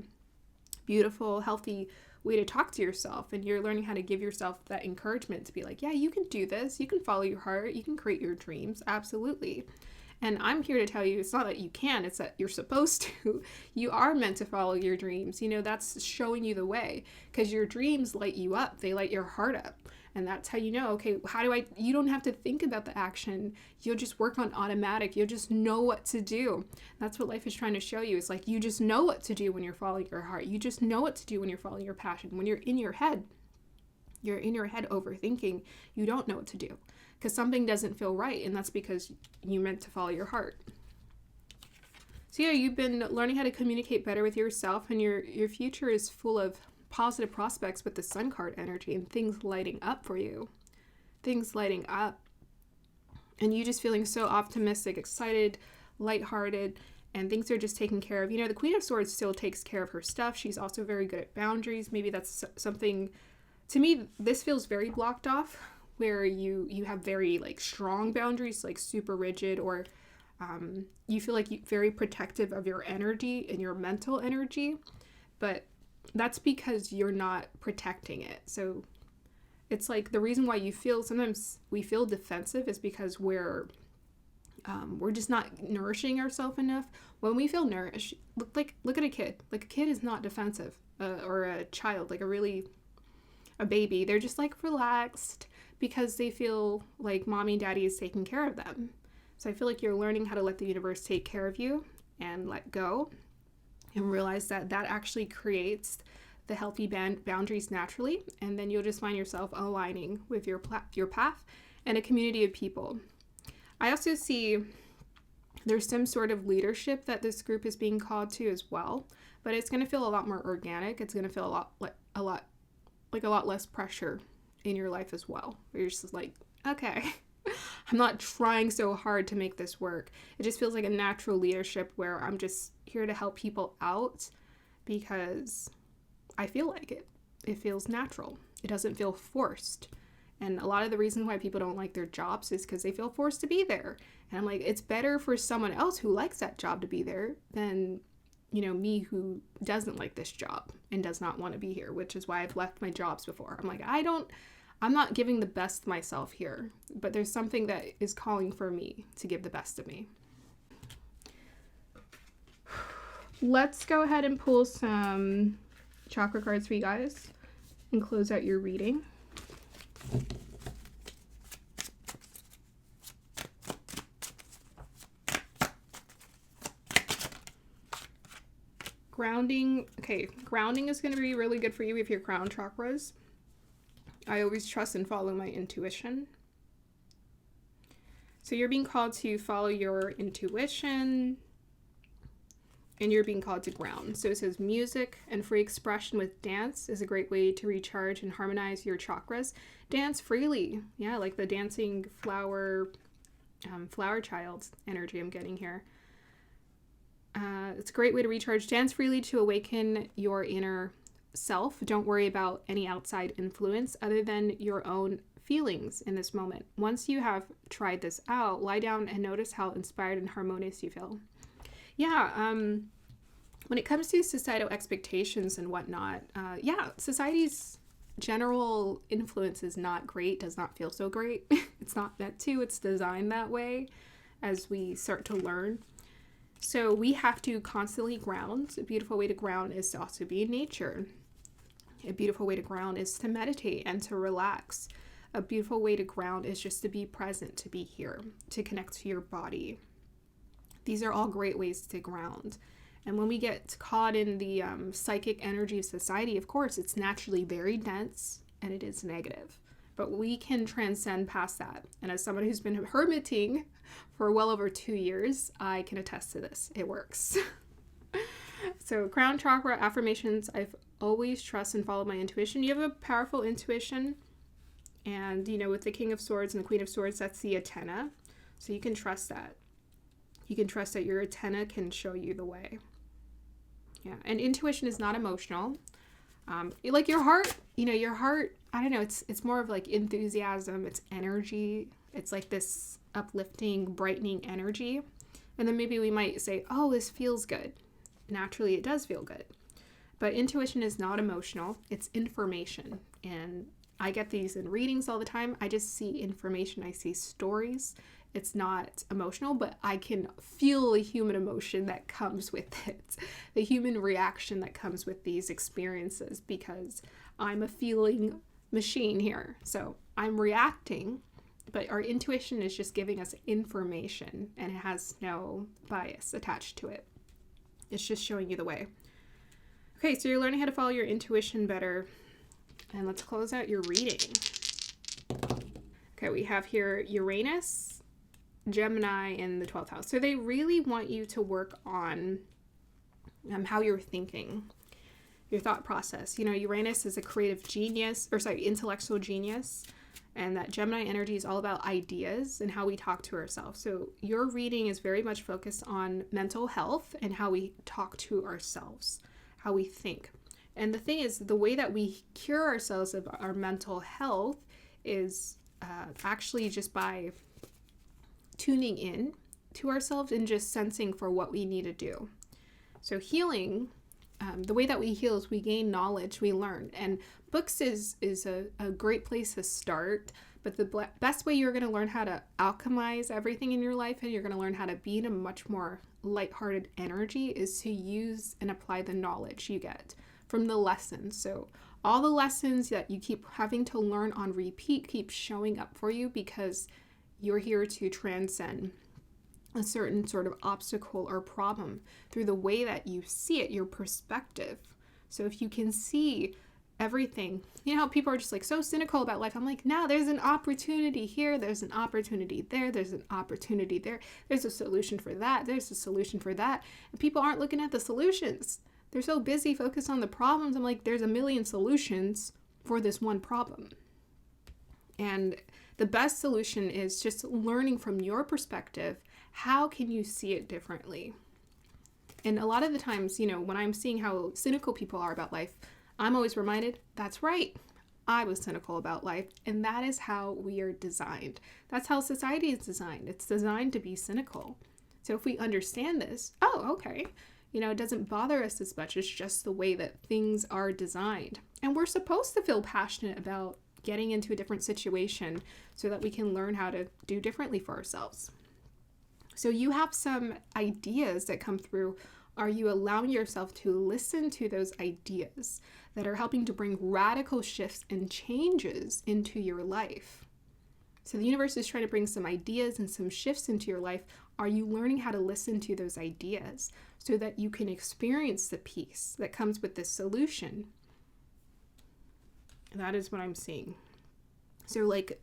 beautiful, healthy way to talk to yourself. And you're learning how to give yourself that encouragement to be like, yeah, you can do this. You can follow your heart. You can create your dreams. Absolutely. And I'm here to tell you, it's not that you can, it's that you're supposed to. You are meant to follow your dreams. You know, that's showing you the way, because your dreams light you up. They light your heart up. And that's how you know, okay, you don't have to think about the action. You'll just work on automatic. You'll just know what to do. That's what life is trying to show you. It's like, you just know what to do when you're following your heart. You just know what to do when you're following your passion. When you're in your head overthinking, you don't know what to do, because something doesn't feel right, and that's because you meant to follow your heart. So yeah, you've been learning how to communicate better with yourself, and your future is full of positive prospects with the Sun card energy and things lighting up for you. Things lighting up. And you just feeling so optimistic, excited, lighthearted, and things are just taken care of. You know, the Queen of Swords still takes care of her stuff. She's also very good at boundaries. Maybe that's something, to me, this feels very blocked off, where you have very like strong boundaries, like super rigid, or you feel like you're very protective of your energy and your mental energy, but that's because you're not protecting it. So it's like the reason why sometimes we feel defensive is because we're just not nourishing ourselves enough. When we feel nourished, look at a kid. Like, a kid is not defensive, or a child, like a baby. They're just like relaxed. because they feel like mommy and daddy is taking care of them. So I feel like you're learning how to let the universe take care of you and let go, and realize that that actually creates the healthy boundaries naturally. And then you'll just find yourself aligning with your path and a community of people. I also see there's some sort of leadership that this group is being called to as well, but it's going to feel a lot more organic. It's going to feel a lot less pressure in your life as well. Where you're just like, okay, I'm not trying so hard to make this work. It just feels like a natural leadership where I'm just here to help people out because I feel like it. It feels natural. It doesn't feel forced. And a lot of the reason why people don't like their jobs is because they feel forced to be there. And I'm like, it's better for someone else who likes that job to be there than, me who doesn't like this job and does not want to be here, which is why I've left my jobs before. I'm like, I'm not giving the best of myself here, but there's something that is calling for me to give the best of me. Let's go ahead and pull some chakra cards for you guys and close out your reading. Grounding. Okay, grounding is going to be really good for you if your crown chakras. I always trust and follow my intuition. So you're being called to follow your intuition, and you're being called to ground. So it says music and free expression with dance is a great way to recharge and harmonize your chakras. Dance freely. Yeah, like the dancing flower child energy I'm getting here. It's a great way to recharge. Dance freely to awaken your inner self. Don't worry about any outside influence other than your own feelings in this moment. Once you have tried this out, lie down and notice how inspired and harmonious you feel. Yeah, when it comes to societal expectations and whatnot, society's general influence is not great, does not feel so great. It's not meant to, it's designed that way as we start to learn. So we have to constantly ground. A beautiful way to ground is to also be in nature. A beautiful way to ground is to meditate and to relax. A beautiful way to ground is just to be present, to be here, to connect to your body. These are all great ways to ground. And when we get caught in the psychic energy of society, of course, it's naturally very dense and it is negative. But we can transcend past that. And as someone who's been hermiting for well over 2 years, I can attest to this. It works. So crown chakra affirmations, I've always trust and follow my intuition. You have a powerful intuition. And, with the King of Swords and the Queen of Swords, that's the antenna. So you can trust that. You can trust that your antenna can show you the way. Yeah. And intuition is not emotional. Like your heart, your heart, I don't know, it's more of like enthusiasm, it's energy. It's like this uplifting, brightening energy. And then maybe we might say, oh, this feels good. Naturally, it does feel good. But intuition is not emotional. It's information. And I get these in readings all the time. I just see information. I see stories. It's not emotional, but I can feel the human emotion that comes with it. The human reaction that comes with these experiences, because I'm a feeling machine here. So I'm reacting, but our intuition is just giving us information and it has no bias attached to it. It's just showing you the way. Okay, so you're learning how to follow your intuition better. And let's close out your reading. Okay, we have here Uranus, Gemini in the 12th house. So they really want you to work on how you're thinking, your thought process. Uranus is a creative genius, intellectual genius. And that Gemini energy is all about ideas and how we talk to ourselves. So your reading is very much focused on mental health and how we talk to ourselves, how we think. And the thing is, the way that we cure ourselves of our mental health is actually just by tuning in to ourselves and just sensing for what we need to do. So healing, the way that we heal is we gain knowledge, we learn. And books is a great place to start. But the best way you're going to learn how to alchemize everything in your life and you're going to learn how to be in a much more lighthearted energy is to use and apply the knowledge you get from the lessons. So All the lessons that you keep having to learn on repeat keep showing up for you because you're here to transcend a certain sort of obstacle or problem through the way that you see it, your perspective. So if you can see everything, you know how people are just like so cynical about life. I'm like, no, there's an opportunity here, there's an opportunity there, there's an opportunity there, there's a solution for that, there's a solution for that. And people aren't looking at the solutions. They're so busy focused on the problems. I'm like, there's a million solutions for this one problem. And the best solution is just learning from your perspective. How can you see it differently? And a lot of the times, you know, when I'm seeing how cynical people are about life, I'm always reminded, that's right. I was cynical about life, and that is how we are designed. That's how society is designed. It's designed to be cynical. So if we understand this, oh, okay, you know, it doesn't bother us as much. It's just the way that things are designed. And we're supposed to feel passionate about getting into a different situation so that we can learn how to do differently for ourselves. So you have some ideas that come through. Are you allowing yourself to listen to those ideas that are helping to bring radical shifts and changes into your life? So the universe is trying to bring some ideas and some shifts into your life. Are you learning how to listen to those ideas so that you can experience the peace that comes with this solution? That is what I'm seeing. So like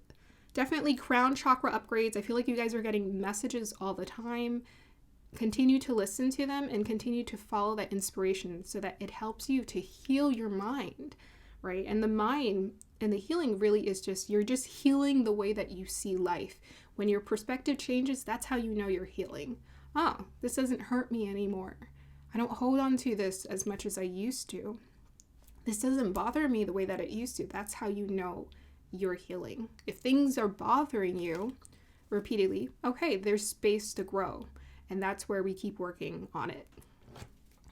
definitely crown chakra upgrades. I feel like you guys are getting messages all the time. Continue to listen to them and continue to follow that inspiration so that it helps you to heal your mind, right? And the mind and the healing really is just, you're just healing the way that you see life. When your perspective changes, that's how you know you're healing. Oh, this doesn't hurt me anymore. I don't hold on to this as much as I used to. This doesn't bother me the way that it used to. That's how you know you're healing. If things are bothering you repeatedly, okay, there's space to grow. And that's where we keep working on it.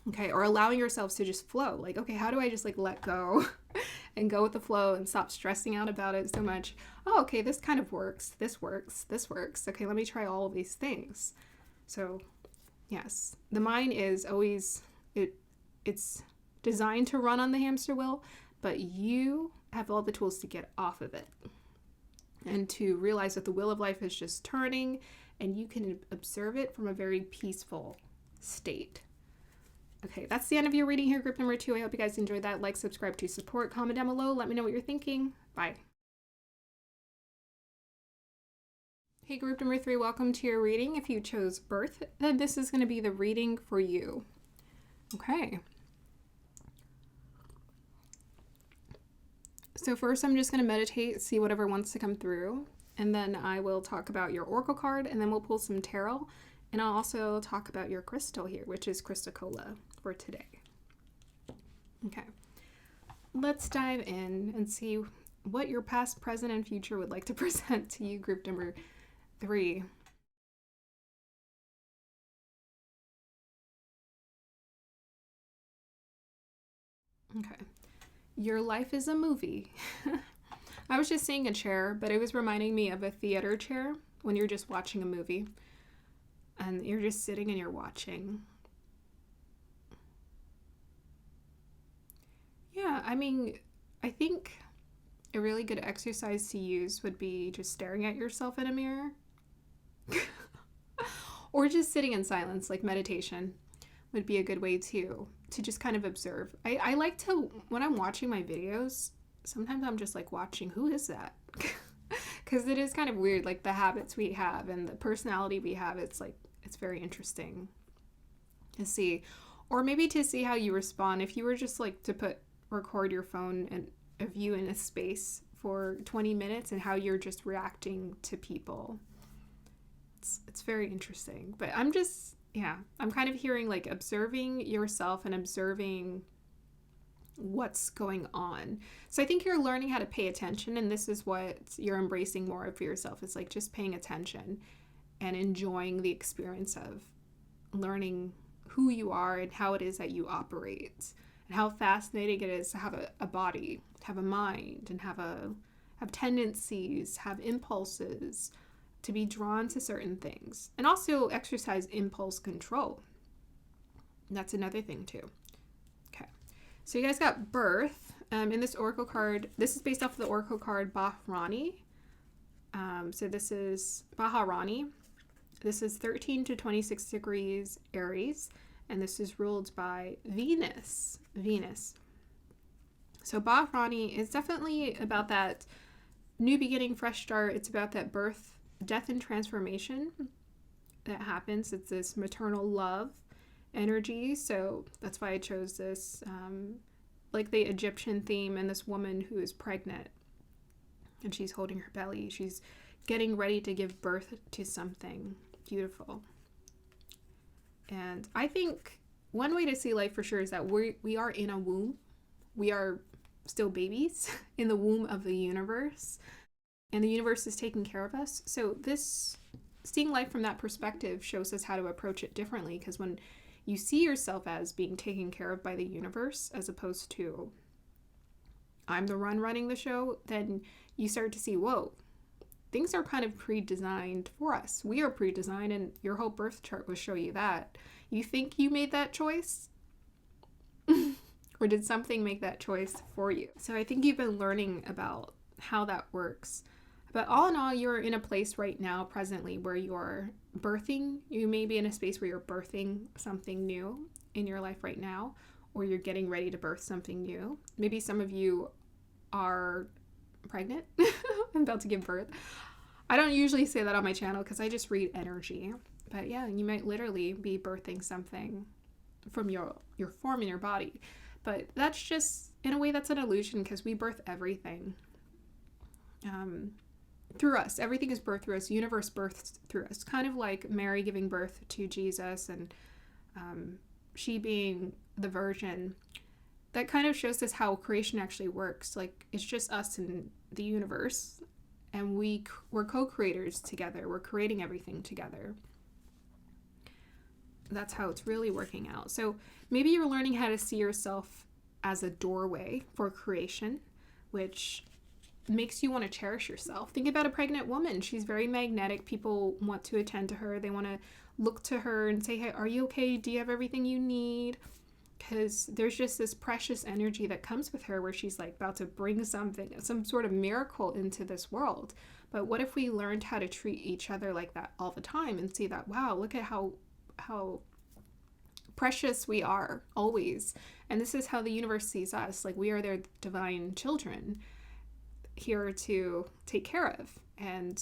Okay, or allowing yourselves to just flow. Like, okay, how do I just like let go and go with the flow and stop stressing out about it so much? Oh, okay, this kind of works. This works. This works. Okay, let me try all of these things. So, yes, the mind is always, it's designed to run on the hamster wheel, but you have all the tools to get off of it and to realize that the wheel of life is just turning and you can observe it from a very peaceful state. Okay, that's the end of your reading here, group number 2. I hope you guys enjoyed that. Like, subscribe to support, comment down below. Let me know what you're thinking. Bye. Hey, group number 3, welcome to your reading. If you chose birth, then this is going to be the reading for you. Okay. So first I'm just going to meditate, see whatever wants to come through. And then I will talk about your oracle card, and then we'll pull some tarot. And I'll also talk about your crystal here, which is Chrysocolla for today. Okay, let's dive in and see what your past, present, and future would like to present to you, group number 3. Okay, your life is a movie. I was just saying a chair, but it was reminding me of a theater chair when you're just watching a movie and you're just sitting and you're watching. Yeah, I mean, I think a really good exercise to use would be just staring at yourself in a mirror or just sitting in silence, like meditation would be a good way to just kind of observe. I like to, when I'm watching my videos, sometimes I'm just like watching, who is that? Because it is kind of weird, like the habits we have and the personality we have. It's like, it's very interesting to see. Or maybe to see how you respond. If you were just like to record your phone and of you in a space for 20 minutes and how you're just reacting to people. It's very interesting. But I'm kind of hearing like observing yourself and observing what's going on. So I think you're learning how to pay attention, and this is what you're embracing more for yourself. It's like just paying attention and enjoying the experience of learning who you are and how it is that you operate, and how fascinating it is to have a body, have a mind, and have tendencies, have impulses, to be drawn to certain things, and also exercise impulse control. And that's another thing too. Okay, so you guys got birth. In this oracle card, this is based off of the oracle card Bahrani. So this is Baharani. This is 13 to 26 degrees Aries, and this is ruled by Venus. So Bahrani is definitely about that new beginning, fresh start. It's about that birth, death, and transformation that happens. It's this maternal love energy. So that's why I chose this, like the Egyptian theme, and this woman who is pregnant and she's holding her belly. She's getting ready to give birth to something beautiful. And I think one way to see life for sure is that we are in a womb. We are still babies in the womb of the universe, and the universe is taking care of us. So this, seeing life from that perspective, shows us how to approach it differently, because when you see yourself as being taken care of by the universe, as opposed to I'm the one running the show, then you start to see, whoa, things are kind of pre-designed for us. We are pre-designed, and your whole birth chart will show you that. You think you made that choice? Or did something make that choice for you? So I think you've been learning about how that works. But all in all, you're in a place right now, presently, where you're birthing. You may be in a space where you're birthing something new in your life right now, or you're getting ready to birth something new. Maybe some of you are pregnant. I'm about to give birth. I don't usually say that on my channel because I just read energy. But yeah, you might literally be birthing something from your form in your body. But that's just, in a way, that's an illusion, because we birth everything through us. Everything is birthed through us. Universe births through us. Kind of like Mary giving birth to Jesus, and she being the virgin. That kind of shows us how creation actually works. Like, it's just us and the universe, and we're co-creators together. We're creating everything together. That's how it's really working out. So maybe you're learning how to see yourself as a doorway for creation, which makes you want to cherish yourself. Think about a pregnant woman. She's very magnetic. People want to attend to her. They want to look to her and say, hey, are you okay? Do you have everything you need? Because there's just this precious energy that comes with her, where she's like about to bring something, some sort of miracle into this world. But what if we learned how to treat each other like that all the time, and see that, wow, look at how precious we are always. And this is how the universe sees us. Like, we are their divine children, here to take care of. And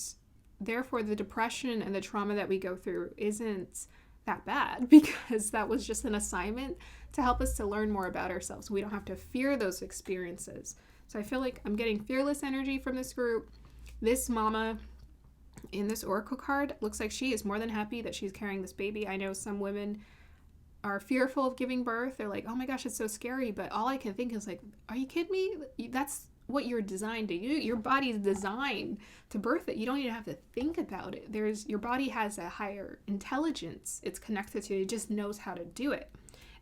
therefore the depression and the trauma that we go through isn't that bad, because that was just an assignment to help us to learn more about ourselves. We don't have to fear those experiences. So I feel like I'm getting fearless energy from this group. This mama in this oracle card looks like she is more than happy that she's carrying this baby. I know some women are fearful of giving birth. They're like, oh my gosh, it's so scary. But all I can think is like, are you kidding me? That's what you're designed to do. Your body's designed to birth it. You don't even have to think about it. Your body has a higher intelligence it's connected to. It just knows how to do it.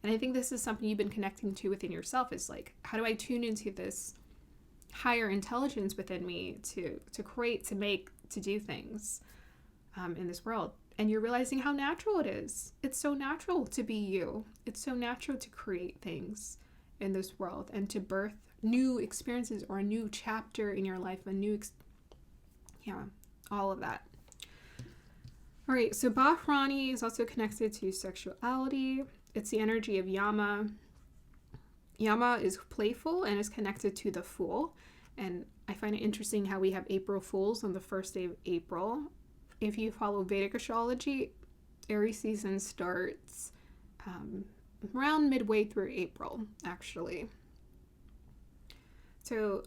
And I think this is something you've been connecting to within yourself, is like, how do I tune into this higher intelligence within me to create, to make, to do things in this world? And you're realizing how natural it is. It's so natural to be you. It's so natural to create things in this world and to birth new experiences, or a new chapter in your life, all of that. All right, so Bahrani is also connected to sexuality. It's the energy of Yama. Yama is playful and is connected to the Fool. And I find it interesting how we have April Fools on the first day of April. If you follow Vedic Astrology, Aries season starts around midway through April, actually. So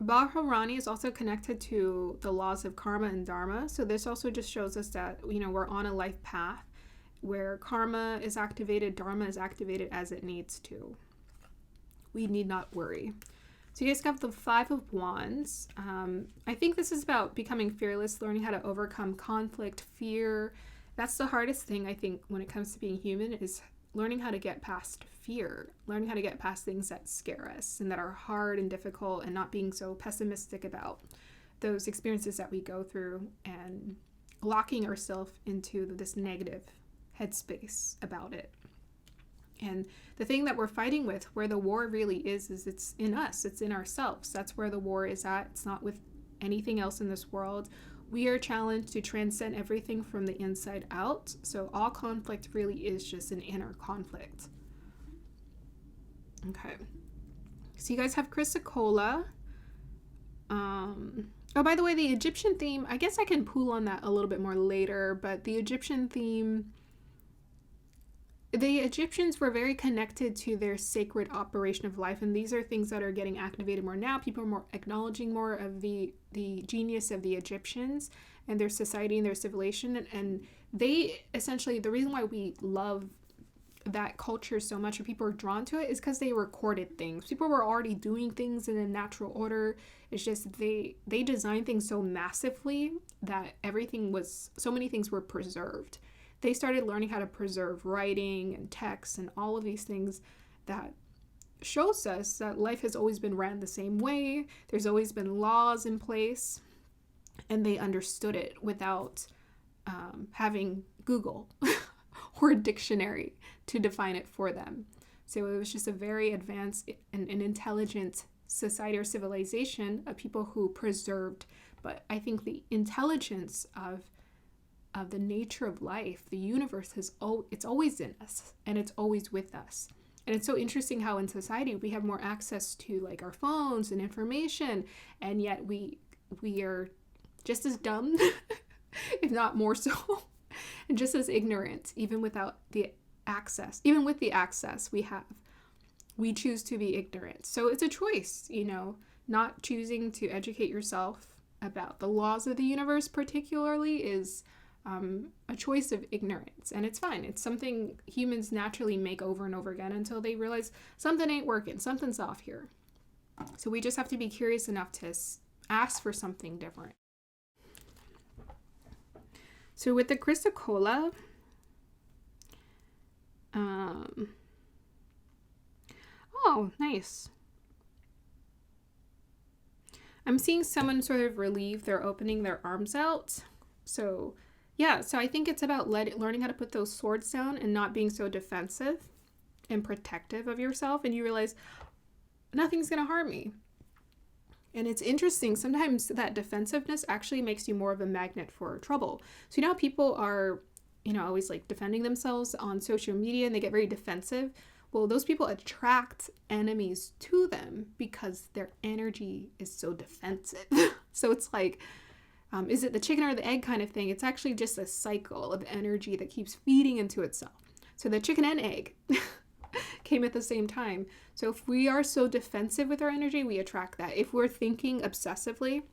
Bahrani is also connected to the laws of karma and dharma. So this also just shows us that, we're on a life path where karma is activated, dharma is activated as it needs to. We need not worry. So you guys got the Five of Wands. I think this is about becoming fearless, learning how to overcome conflict, fear. That's the hardest thing, I think, when it comes to being human, is learning how to get past fear, learning how to get past things that scare us and that are hard and difficult, and not being so pessimistic about those experiences that we go through, and locking ourselves into this negative headspace about it. And the thing that we're fighting with, where the war really is it's in us. It's in ourselves. That's where the war is at. It's not with anything else in this world. We are challenged to transcend everything from the inside out. So all conflict really is just an inner conflict. Okay. So you guys have Chrysocolla. Oh, by the way, the Egyptian theme, I guess I can pool on that a little bit more later, but the Egyptian theme, the Egyptians were very connected to their sacred operation of life, and these are things that are getting activated more now. People are more acknowledging more of the genius of the Egyptians and their society and their civilization, and they essentially, the reason why we love that culture so much, or people are drawn to it, is because they recorded things. People were already doing things in a natural order. It's just they designed things so massively that so many things were preserved. They started learning how to preserve writing and text and all of these things that shows us that life has always been ran the same way. There's always been laws in place, and they understood it without having Google or a dictionary to define it for them. So it was just a very advanced and intelligent society or civilization of people who preserved. But I think the intelligence of the nature of life, the universe, it's always in us, and it's always with us. And it's so interesting how in society we have more access to like our phones and information, and yet we are just as dumb, if not more so, and just as ignorant, even without the access. Even with the access we have, we choose to be ignorant. So it's a choice, not choosing to educate yourself about the laws of the universe particularly is a choice of ignorance, and it's fine. It's something humans naturally make over and over again until they realize something ain't working, something's off here. So we just have to be curious enough to ask for something different. So with the Chrysocolla, oh, nice. I'm seeing someone sort of relieved. They're opening their arms out. So yeah, so I think it's about learning how to put those swords down and not being so defensive and protective of yourself. And you realize nothing's going to harm me. And it's interesting. Sometimes that defensiveness actually makes you more of a magnet for trouble. So how people are, always like defending themselves on social media, and they get very defensive. Well, those people attract enemies to them because their energy is so defensive. So it's like, is it the chicken or the egg kind of thing? It's actually just a cycle of energy that keeps feeding into itself. So the chicken and egg came at the same time. So if we are so defensive with our energy, we attract that. If we're thinking obsessively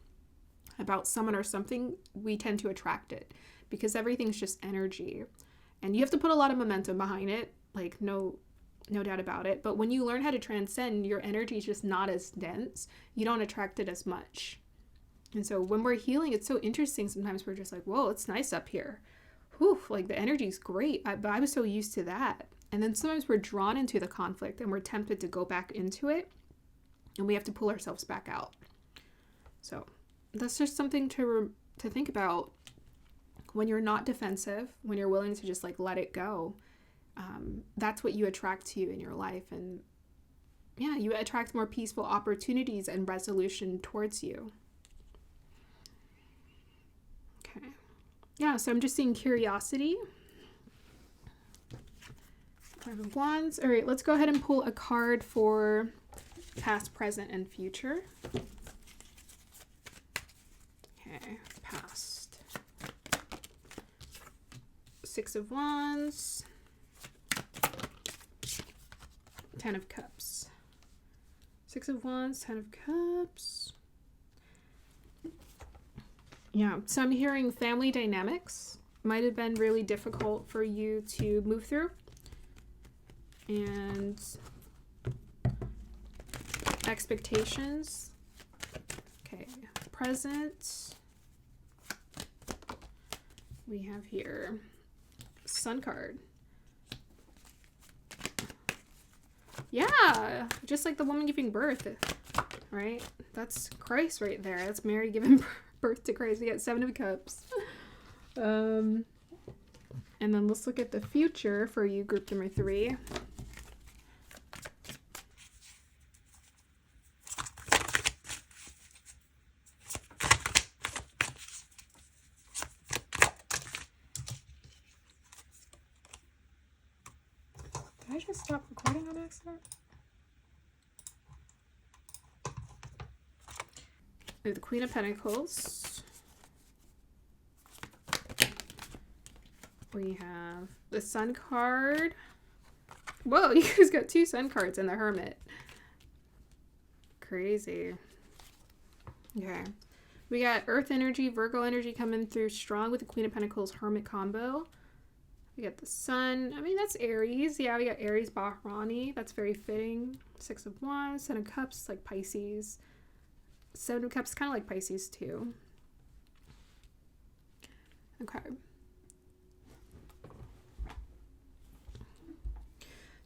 about someone or something, we tend to attract it because everything's just energy. And you have to put a lot of momentum behind it, like no doubt about it. But when you learn how to transcend, your energy is just not as dense. You don't attract it as much. And so when we're healing, it's so interesting. Sometimes we're just like, whoa, it's nice up here. Whew, like the energy's great. But I was so used to that. And then sometimes we're drawn into the conflict and we're tempted to go back into it. And we have to pull ourselves back out. So that's just something to think about when you're not defensive, when you're willing to just like let it go. That's what you attract to you in your life. And yeah, you attract more peaceful opportunities and resolution towards you. Okay. Yeah, so I'm just seeing curiosity. Five of Wands. All right, let's go ahead and pull a card for past, present, and future. Okay, past. Six of Wands. 10 of Cups. Six of Wands, 10 of Cups. Yeah, so I'm hearing family dynamics might have been really difficult for you to move through. And expectations. Okay, present. We have here Sun card. Yeah, just like the woman giving birth, right? That's Christ right there. That's Mary giving birth to Christ. We got 7 of Cups. And then let's look at the future for you, group number 3. I just stop recording on accident? We have the Queen of Pentacles. We have the Sun card. Whoa, you guys got 2 Sun cards and the Hermit. Crazy. Okay. We got Earth energy, Virgo energy coming through strong with the Queen of Pentacles Hermit combo. We got the Sun. I mean, that's Aries. Yeah, we got Aries, Bahrani. That's very fitting. 6 of Wands, 7 of Cups, like Pisces. 7 of Cups, kind of like Pisces too. Okay.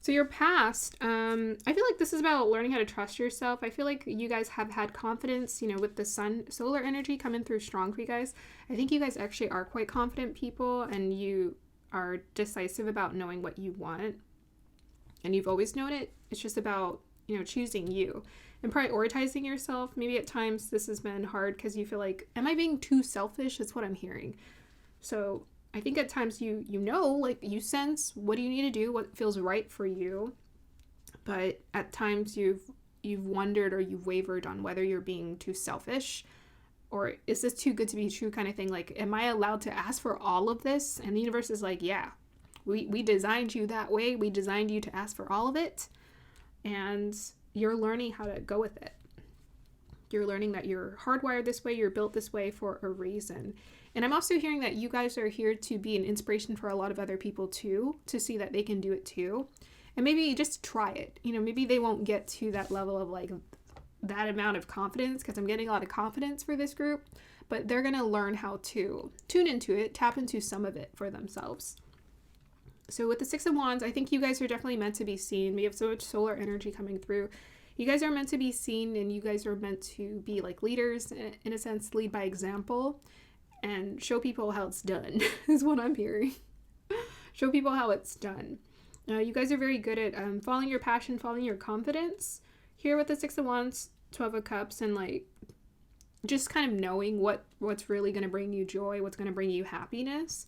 So your past, I feel like this is about learning how to trust yourself. I feel like you guys have had confidence, you know, with the Sun, solar energy coming through strong for you guys. I think you guys actually are quite confident people, and you are decisive about knowing what you want. And you've always known it. It's just about, you know, choosing you and prioritizing yourself. Maybe at times this has been hard because you feel like, am I being too selfish? That's what I'm hearing. So I think at times you know, like you sense what do you need to do, what feels right for you. But at times you've wondered or you've wavered on whether you're being too selfish, or is this too good to be true kind of thing. Like, am I allowed to ask for all of this? And the universe is like, yeah, we designed you that way. We designed you to ask for all of it. And you're learning how to go with it. You're learning that you're hardwired this way. You're built this way for a reason. And I'm also hearing that you guys are here to be an inspiration for a lot of other people too, to see that they can do it too. And maybe just try it. You know, maybe they won't get to that level of like that amount of confidence, because I'm getting a lot of confidence for this group, but they're going to learn how to tune into it, tap into some of it for themselves. So with the 6 of Wands, I think you guys are definitely meant to be seen. We have so much solar energy coming through. You guys are meant to be seen, and you guys are meant to be like leaders, in a sense, lead by example and show people how it's done is what I'm hearing. Show people how it's done. You guys are very good at following your passion, following your confidence. Here with the 6 of Wands, 12 of Cups, and like just kind of knowing what's really going to bring you joy, what's going to bring you happiness.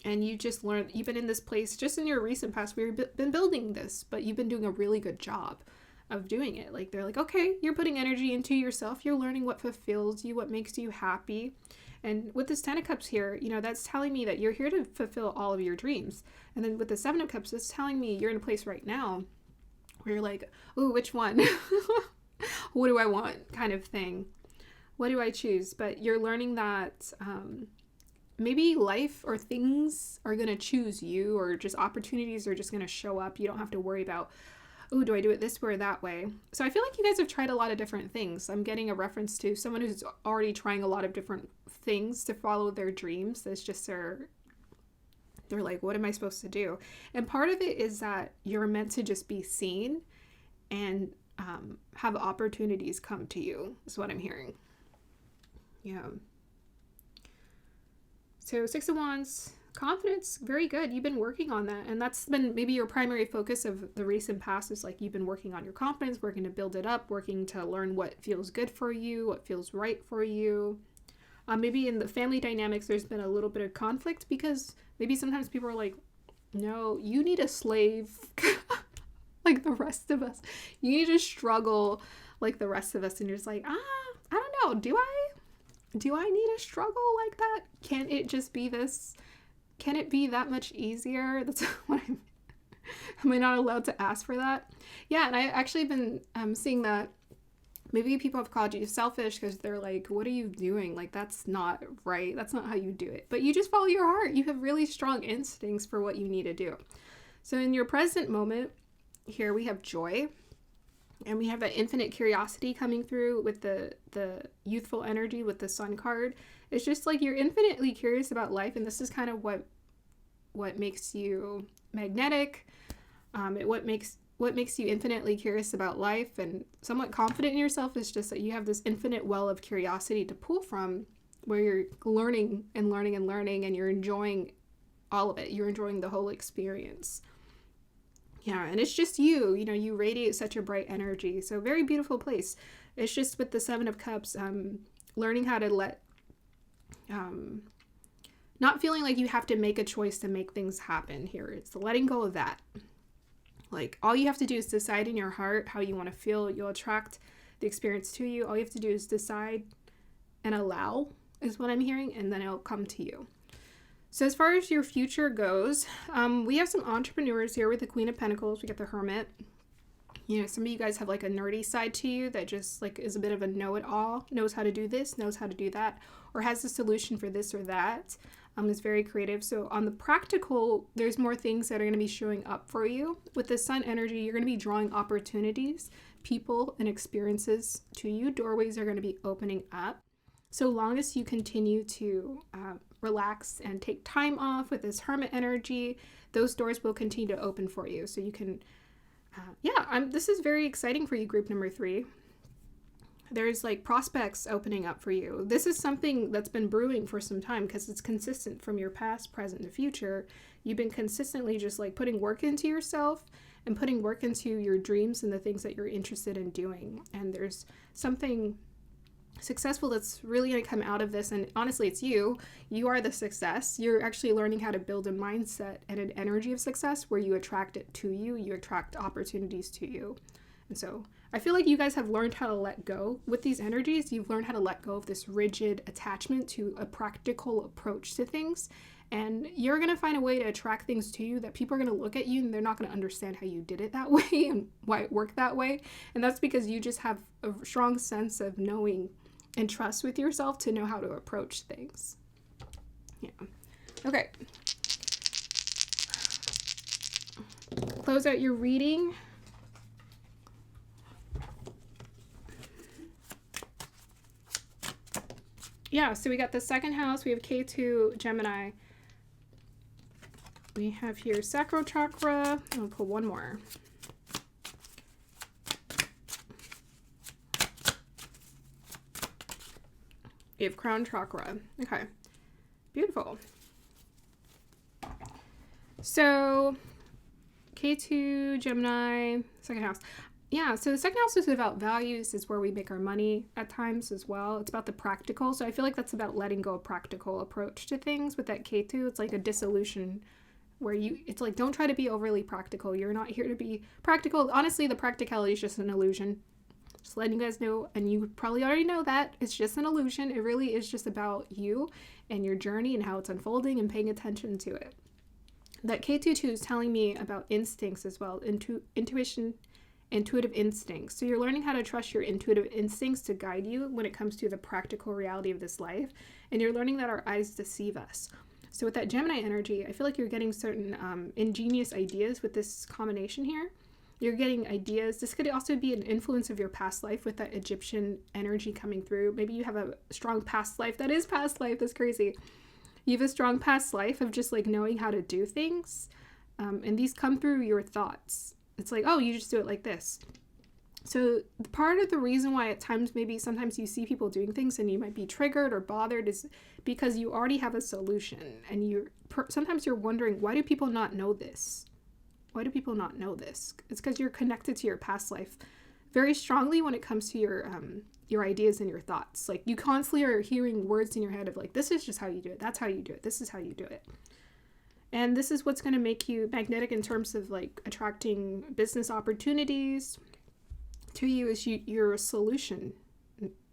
And you just learned, you've been in this place just in your recent past where you've been building this, but you've been doing a really good job of doing it. Like they're like, okay, you're putting energy into yourself. You're learning what fulfills you, what makes you happy. And with this 10 of Cups here, you know, that's telling me that you're here to fulfill all of your dreams. And then with the 7 of Cups, it's telling me you're in a place right now where you're like, ooh, which one? What do I want? Kind of thing. What do I choose? But you're learning that maybe life or things are going to choose you, or just opportunities are just going to show up. You don't have to worry about, oh, do I do it this way or that way? So I feel like you guys have tried a lot of different things. I'm getting a reference to someone who's already trying a lot of different things to follow their dreams. That's just they're like, what am I supposed to do? And part of it is that you're meant to just be seen and have opportunities come to you, is what I'm hearing. Yeah. So 6 of Wands, confidence, very good. You've been working on that. And that's been maybe your primary focus of the recent past, is like you've been working on your confidence, working to build it up, working to learn what feels good for you, what feels right for you. Maybe in the family dynamics, there's been a little bit of conflict because maybe sometimes people are like, no, you need a slave like the rest of us. You need to struggle like the rest of us. And you're just like, I don't know. Do I need to struggle like that? Can it just be this? Can it be that much easier? That's what am I not allowed to ask for that? Yeah, and I actually been seeing that maybe people have called you selfish because they're like, what are you doing? Like, that's not right. That's not how you do it. But you just follow your heart. You have really strong instincts for what you need to do. So in your present moment, here we have joy. And we have that infinite curiosity coming through with the youthful energy with the Sun card. It's just like you're infinitely curious about life, and this is kind of what makes you magnetic. What makes you infinitely curious about life and somewhat confident in yourself is just that you have this infinite well of curiosity to pull from, where you're learning and learning and learning, and you're enjoying all of it. You're enjoying the whole experience. Yeah, and it's just you know, you radiate such a bright energy. So very beautiful place. It's just with the 7 of Cups, learning how to let, not feeling like you have to make a choice to make things happen here. It's letting go of that. Like, all you have to do is decide in your heart how you want to feel. You'll attract the experience to you. All you have to do is decide and allow, is what I'm hearing, and then it'll come to you. So as far as your future goes, we have some entrepreneurs here with the Queen of Pentacles. We got the Hermit. You know, some of you guys have like a nerdy side to you that just like is a bit of a know-it-all, knows how to do this, knows how to do that, or has a solution for this or that. Is very creative. So on the practical, there's more things that are going to be showing up for you. With the Sun energy, you're going to be drawing opportunities, people, and experiences to you. Doorways are going to be opening up. So long as you continue to relax and take time off with this Hermit energy, those doors will continue to open for you. So you can, this is very exciting for you, group number 3. There's like prospects opening up for you. This is something that's been brewing for some time because it's consistent from your past, present, and future. You've been consistently just like putting work into yourself and putting work into your dreams and the things that you're interested in doing. And there's something successful that's really going to come out of this. And honestly, it's you. You are the success. You're actually learning how to build a mindset and an energy of success where you attract it to you. You attract opportunities to you. And so I feel like you guys have learned how to let go with these energies. You've learned how to let go of this rigid attachment to a practical approach to things. And you're going to find a way to attract things to you that people are going to look at you and they're not going to understand how you did it that way and why it worked that way. And that's because you just have a strong sense of knowing and trust with yourself to know how to approach things. Yeah. Okay. Close out your reading. Yeah, so we got the second house. We have K2, Gemini. We have here sacral chakra. I'll pull one more. We have crown chakra. Okay, beautiful. So K2, Gemini, second house. Yeah, so the second house is about values, is where we make our money at times as well. It's about the practical. So I feel like that's about letting go of practical approach to things. With that K2, it's like a dissolution where it's like, don't try to be overly practical. You're not here to be practical. Honestly, the practicality is just an illusion. Just letting you guys know, and you probably already know that. It's just an illusion. It really is just about you and your journey and how it's unfolding and paying attention to it. That K2 is telling me about instincts as well, intuition, intuitive instincts. So you're learning how to trust your intuitive instincts to guide you when it comes to the practical reality of this life. And you're learning that our eyes deceive us. So with that Gemini energy, I feel like you're getting certain ingenious ideas with this combination here. You're getting ideas. This could also be an influence of your past life with that Egyptian energy coming through. Maybe you have a strong past life. That is past life. That's crazy. You have a strong past life of just like knowing how to do things. And these come through your thoughts. It's like, oh, you just do it like this. So part of the reason why at times, maybe sometimes you see people doing things and you might be triggered or bothered is because you already have a solution. And sometimes you're wondering, why do people not know this? Why do people not know this? It's because you're connected to your past life very strongly when it comes to your ideas and your thoughts. Like you constantly are hearing words in your head of like, this is just how you do it. That's how you do it. This is how you do it. And this is what's going to make you magnetic in terms of like attracting business opportunities to you. Is you're a solution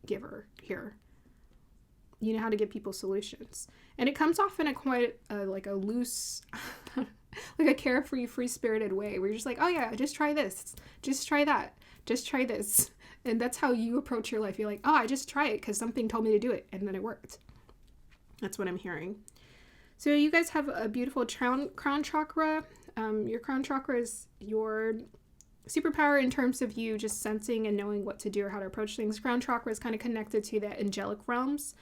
giver here. You know how to give people solutions. And it comes off in a quite like a loose, like a carefree, free-spirited way where you're just like, oh yeah, just try this. Just try that. Just try this. And that's how you approach your life. You're like, oh, I just try it because something told me to do it. And then it worked. That's what I'm hearing. So you guys have a beautiful crown chakra. Your crown chakra is your superpower in terms of you just sensing and knowing what to do or how to approach things. Crown chakra is kind of connected to the angelic realms.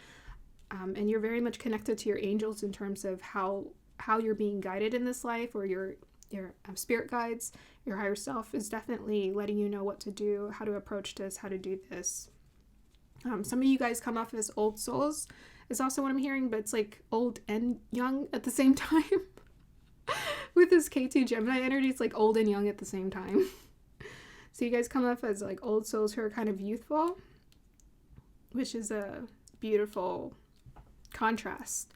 And you're very much connected to your angels in terms of how you're being guided in this life, or your spirit guides. Your higher self is definitely letting you know what to do, how to approach this, how to do this. Some of you guys come off as old souls is also what I'm hearing, but it's like old and young at the same time. With this K2 Gemini energy, it's like old and young at the same time. So you guys come off as like old souls who are kind of youthful, which is a beautiful contrast.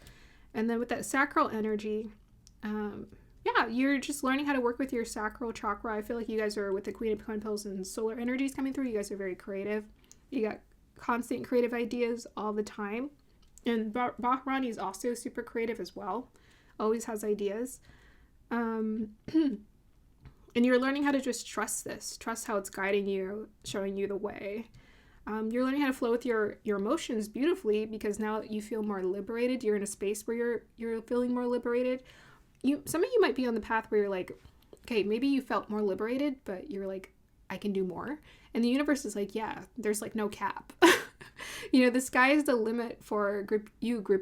And then with that sacral energy, yeah, you're just learning how to work with your sacral chakra. I feel like you guys are, with the Queen of Pentacles and solar energies coming through, you guys are very creative. You got constant creative ideas all the time. And Bahrani is also super creative as well. Always has ideas. And you're learning how to just trust this. Trust how it's guiding you, showing you the way. You're learning how to flow with your emotions beautifully, because now you feel more liberated. You're in a space where you're feeling more liberated. Some of you might be on the path where you're like, okay, maybe you felt more liberated, but you're like, I can do more. And the universe is like, yeah, there's like no cap. The sky is the limit for group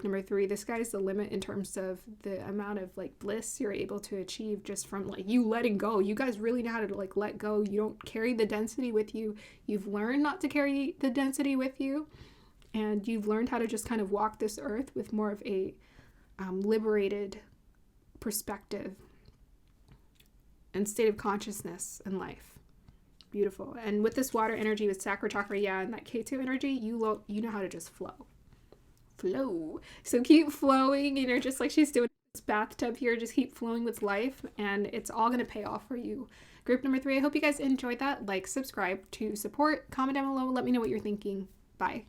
number 3. The sky is the limit in terms of the amount of like bliss you're able to achieve just from like you letting go. You guys really know how to like let go. You don't carry the density with you. You've learned not to carry the density with you. And you've learned how to just kind of walk this earth with more of a liberated perspective and state of consciousness in life. Beautiful. And with this water energy, with sacral chakra, and that K2 energy, you know how to just flow. So keep flowing, just like she's doing this bathtub here, just keep flowing with life, and it's all going to pay off for you. Group number 3, I hope you guys enjoyed that. Like, subscribe to support, comment down below, let me know what you're thinking. Bye.